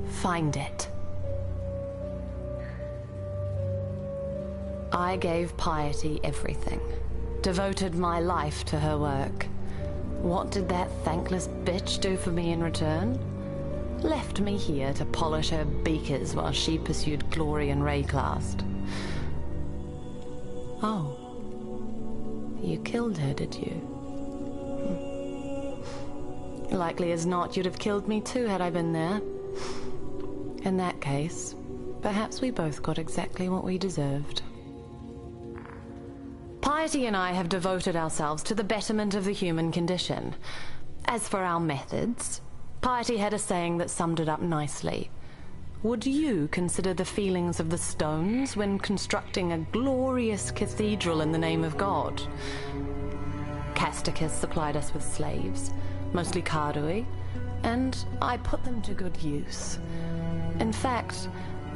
Find it. I gave Piety everything, devoted my life to her work. What did that thankless bitch do for me in return? Left me here to polish her beakers while she pursued glory in Rayclast. Oh. You killed her, did you? Likely as not, you'd have killed me too had I been there. In that case, perhaps we both got exactly what we deserved. Piety and I have devoted ourselves to the betterment of the human condition. As for our methods, Piety had a saying that summed it up nicely. Would you consider the feelings of the stones when constructing a glorious cathedral in the name of God? Casticus supplied us with slaves, mostly Kardui, and I put them to good use. In fact,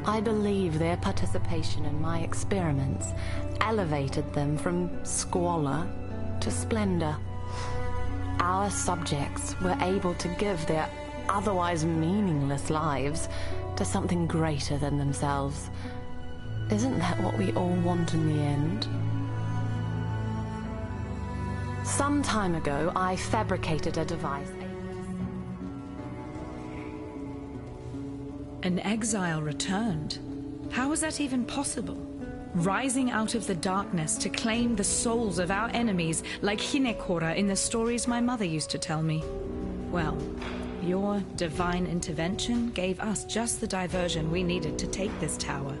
I believe their participation in my experiments elevated them from squalor to splendor. Our subjects were able to give their otherwise meaningless lives to something greater than themselves. Isn't that what we all want in the end? Some time ago, I fabricated a device. An exile returned. How is that even possible? Rising out of the darkness to claim the souls of our enemies, like Hinekora in the stories my mother used to tell me. Well, your divine intervention gave us just the diversion we needed to take this tower.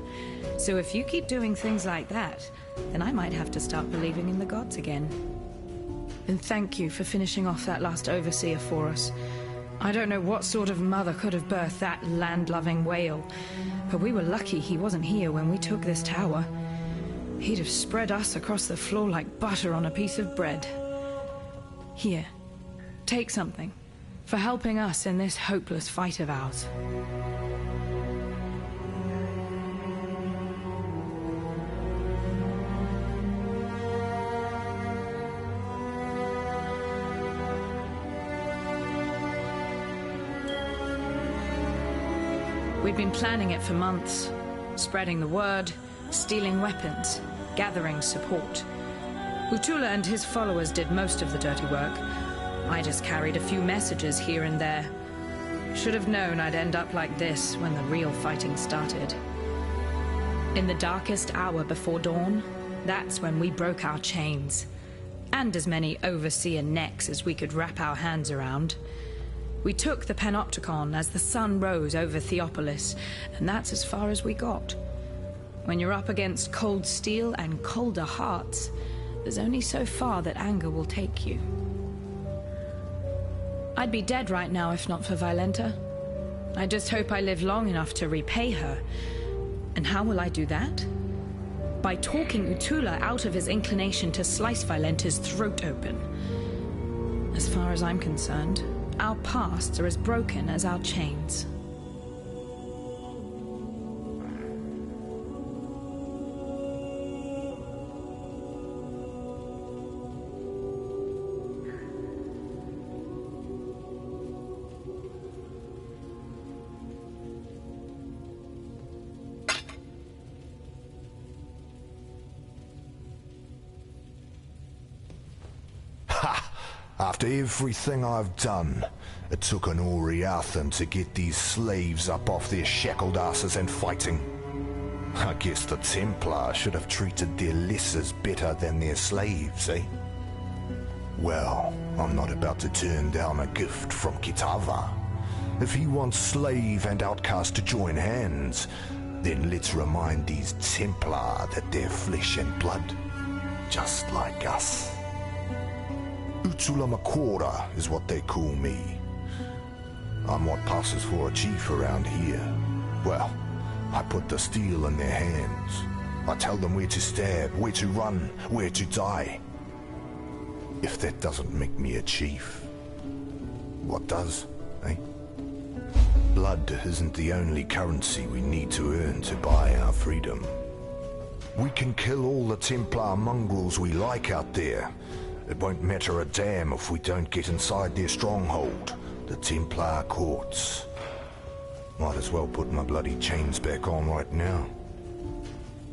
So if you keep doing things like that, then I might have to start believing in the gods again. And thank you for finishing off that last overseer for us. I don't know what sort of mother could have birthed that land-loving whale, but we were lucky he wasn't here when we took this tower. He'd have spread us across the floor like butter on a piece of bread. Here, take something for helping us in this hopeless fight of ours. We'd been planning it for months, spreading the word, stealing weapons, gathering support. Utula and his followers did most of the dirty work. I just carried a few messages here and there. Should have known I'd end up like this when the real fighting started. In the darkest hour before dawn, that's when we broke our chains. And as many overseer necks as we could wrap our hands around. We took the Panopticon as the sun rose over Theopolis, and that's as far as we got. When you're up against cold steel and colder hearts, there's only so far that anger will take you. I'd be dead right now if not for Violenta. I just hope I live long enough to repay her. And how will I do that? By talking Utula out of his inclination to slice Violenta's throat open. As far as I'm concerned, our pasts are as broken as our chains. After everything I've done, it took an Oriathan to get these slaves up off their shackled asses and fighting. I guess the Templar should have treated their lessers better than their slaves, eh? Well, I'm not about to turn down a gift from Kitava. If he wants slave and outcast to join hands, then let's remind these Templar that they're flesh and blood, just like us. Utula Makora is what they call me. I'm what passes for a chief around here. Well, I put the steel in their hands. I tell them where to stab, where to run, where to die. If that doesn't make me a chief, what does, eh? Blood isn't the only currency we need to earn to buy our freedom. We can kill all the Templar mongrels we like out there. It won't matter a damn if we don't get inside their stronghold, the Templar courts. Might as well put my bloody chains back on right now.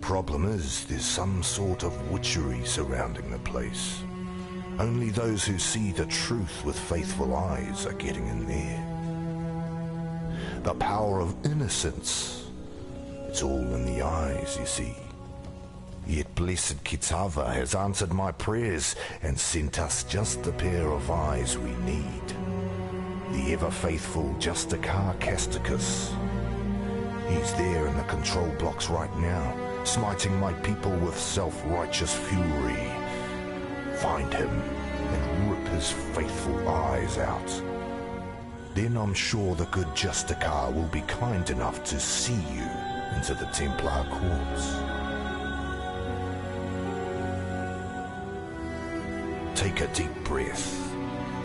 Problem is, there's some sort of witchery surrounding the place. Only those who see the truth with faithful eyes are getting in there. The power of innocence. It's all in the eyes, you see. Yet blessed Kitava has answered my prayers and sent us just the pair of eyes we need. The ever-faithful Justicar Casticus. He's there in the control blocks right now, smiting my people with self-righteous fury. Find him and rip his faithful eyes out. Then I'm sure the good Justicar will be kind enough to see you into the Templar courts. Take a deep breath.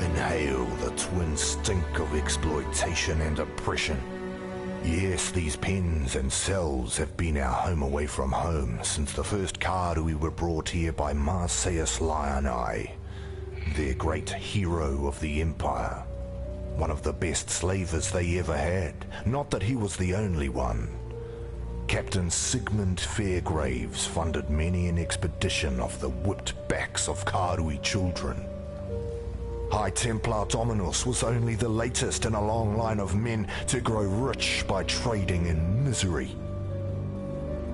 Inhale the twin stink of exploitation and oppression. Yes, these pens and cells have been our home away from home since the first card we were brought here by Marseus Lioneye, their great hero of the Empire. One of the best slavers they ever had. Not that he was the only one. Captain Sigmund Fairgraves funded many an expedition off the whipped backs of Karui children. High Templar Dominus was only the latest in a long line of men to grow rich by trading in misery.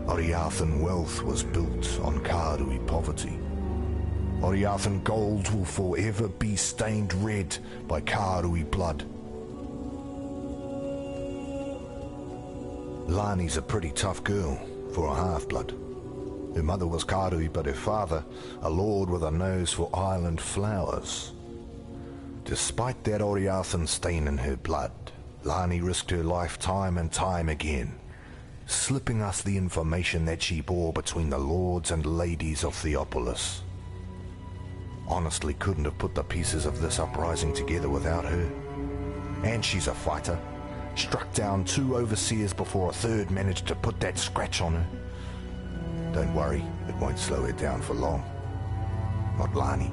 Oriathan wealth was built on Karui poverty. Oriathan gold will forever be stained red by Karui blood. Lani's a pretty tough girl for a half-blood. Her mother was Karui, but her father, a lord with a nose for island flowers. Despite that Oriathan stain in her blood, Lani risked her life time and time again, slipping us the information that she bore between the lords and ladies of Theopolis. Honestly couldn't have put the pieces of this uprising together without her. And she's a fighter. Struck down 2 overseers before a third managed to put that scratch on her. Don't worry, it won't slow her down for long. Not Lani.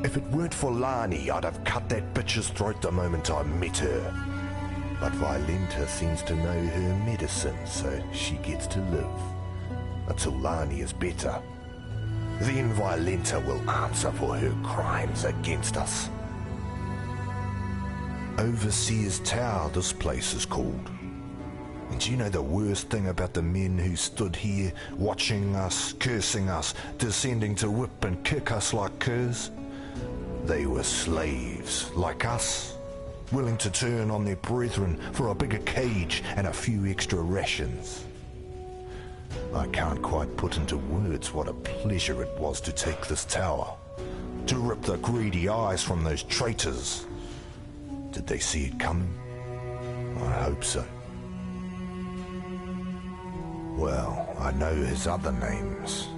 If it weren't for Lani, I'd have cut that bitch's throat the moment I met her. But Violenta seems to know her medicine, so she gets to live. Until Lani is better. Then Violenta will answer for her crimes against us. Overseer's Tower, this place is called. And do you know the worst thing about the men who stood here, watching us, cursing us, descending to whip and kick us like curs? They were slaves, like us, willing to turn on their brethren for a bigger cage and a few extra rations. I can't quite put into words what a pleasure it was to take this tower, to rip the greedy eyes from those traitors. Did they see it coming? I hope so. Well, I know his other names.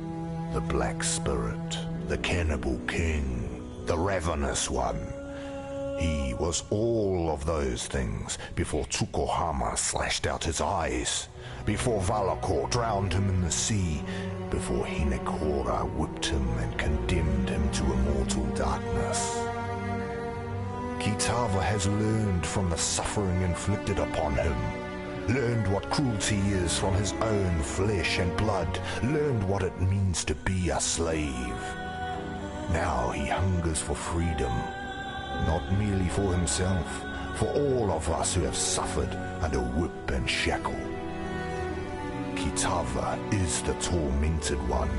The Black Spirit, the Cannibal King, the Ravenous One. He was all of those things before Tsukuhama slashed out his eyes, before Valakor drowned him in the sea, before Hinekora whipped him and condemned him to immortal darkness. Kitava has learned from the suffering inflicted upon him, learned what cruelty is from his own flesh and blood, learned what it means to be a slave. Now he hungers for freedom, not merely for himself, for all of us who have suffered under whip and shackle. Kitava is the tormented one,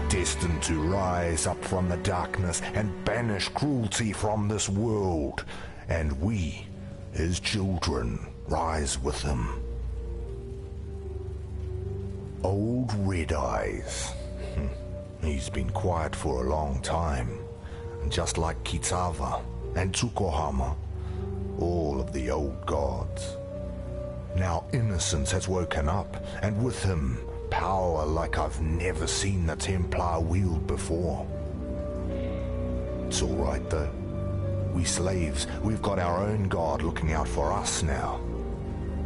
destined to rise up from the darkness and banish cruelty from this world, and we, his children, rise with him. Old Red Eyes. He's been quiet for a long time, just like Kitava and Tsukuhama, all of the old gods. Now innocence has woken up, and with him, power like I've never seen the Templar wield before. It's all right though. We slaves, we've got our own god looking out for us now.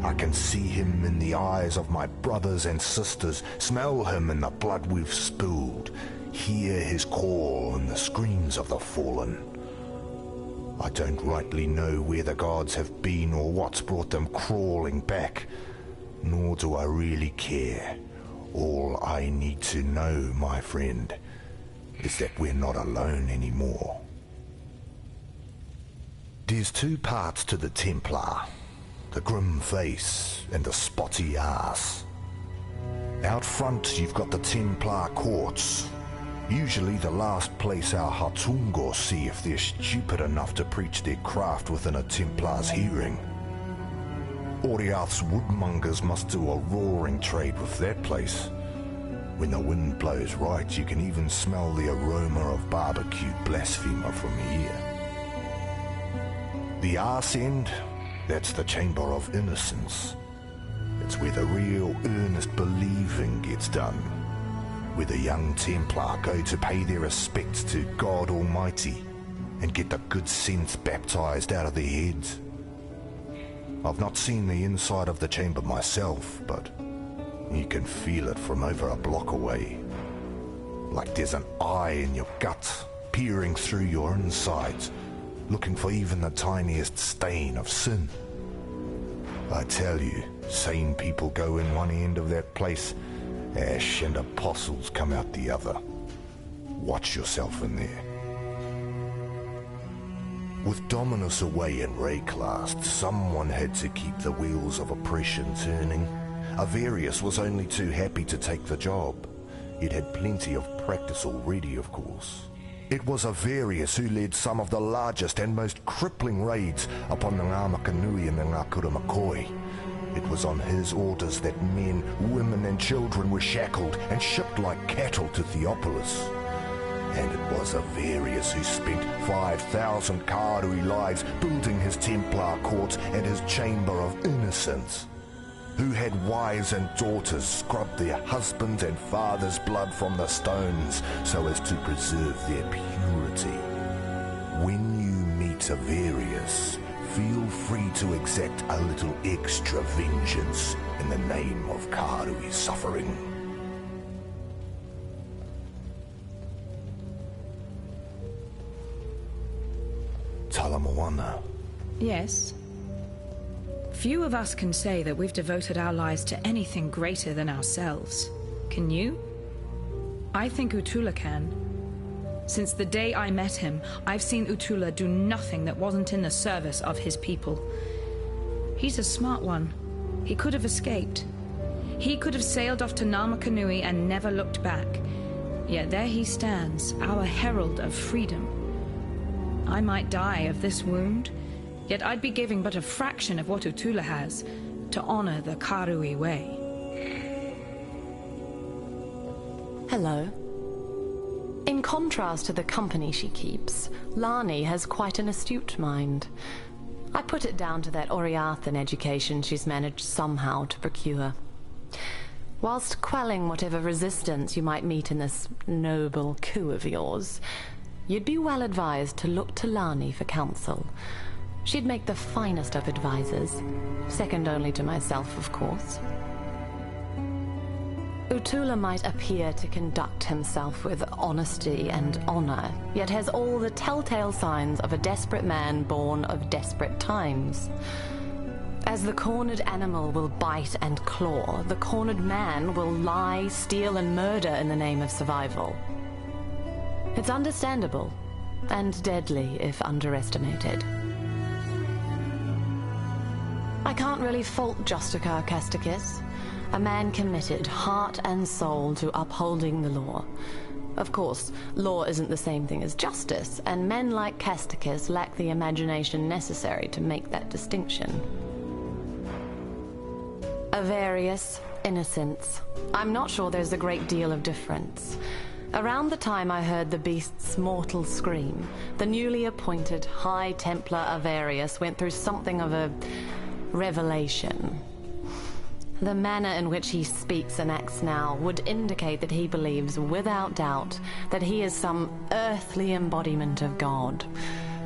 I can see him in the eyes of my brothers and sisters, smell him in the blood we've spilled, hear his call in the screams of the fallen. I don't rightly know where the gods have been or what's brought them crawling back, nor do I really care. All I need to know, my friend, is that we're not alone anymore. There's 2 parts to the Templar, the grim face and the spotty ass. Out front you've got the Templar courts, usually the last place our Hatungos see if they're stupid enough to preach their craft within a Templar's hearing. Oriath's woodmongers must do a roaring trade with that place. When the wind blows right, you can even smell the aroma of barbecued blasphemer from here. The arse end, that's the Chamber of Innocence. It's where the real earnest believing gets done, where the young Templar go to pay their respects to God Almighty and get the good sense baptized out of their heads. I've not seen the inside of the chamber myself, but you can feel it from over a block away. Like there's an eye in your gut, peering through your insides, looking for even the tiniest stain of sin. I tell you, sane people go in one end of that place, ash and apostles come out the other. Watch yourself in there. With Dominus away in Rayclast, someone had to keep the wheels of oppression turning. Avarius was only too happy to take the job. It had plenty of practice already, of course. It was Avarius who led some of the largest and most crippling raids upon the Ngāmakanui and the Ngākura McCoy. It was on his orders that men, women and children were shackled and shipped like cattle to Theopolis. And it was Avarius who spent 5,000 Karui lives building his Templar courts and his Chamber of Innocence. Who had wives and daughters scrub their husbands' and fathers' blood from the stones so as to preserve their purity. When you meet Avarius, feel free to exact a little extra vengeance in the name of Karui's suffering. Talamoana. Yes. Few of us can say that we've devoted our lives to anything greater than ourselves. Can you? I think Utula can. Since the day I met him, I've seen Utula do nothing that wasn't in the service of his people. He's a smart one. He could have escaped. He could have sailed off to Ngāmakanui and never looked back. Yet there he stands, our herald of freedom. I might die of this wound, yet I'd be giving but a fraction of what Utula has to honor the Karui way. Hello. In contrast to the company she keeps, Lani has quite an astute mind. I put it down to that Oriathan education she's managed somehow to procure. Whilst quelling whatever resistance you might meet in this noble coup of yours, you'd be well advised to look to Lani for counsel. She'd make the finest of advisors, second only to myself, of course. Utula might appear to conduct himself with honesty and honor, yet has all the telltale signs of a desperate man born of desperate times. As the cornered animal will bite and claw, the cornered man will lie, steal, and murder in the name of survival. It's understandable, and deadly if underestimated. I can't really fault Justica Casticus, a man committed heart and soul to upholding the law. Of course, law isn't the same thing as justice, and men like Casticus lack the imagination necessary to make that distinction. Avarius, innocence. I'm not sure there's a great deal of difference. Around the time I heard the beast's mortal scream, the newly appointed High Templar Avarius went through something of a revelation. The manner in which he speaks and acts now would indicate that he believes, without doubt, that he is some earthly embodiment of God.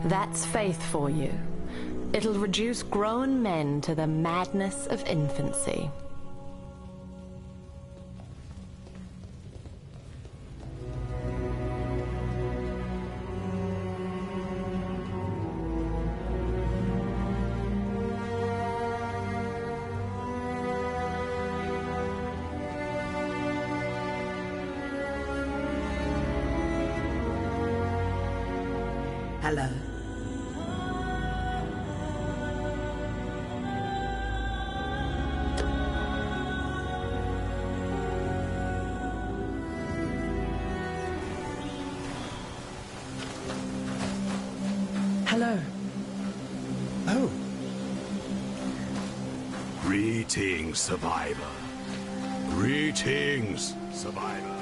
That's faith for you. It'll reduce grown men to the madness of infancy. Hello. Hello. Oh. Greetings, survivor. Greetings, survivor.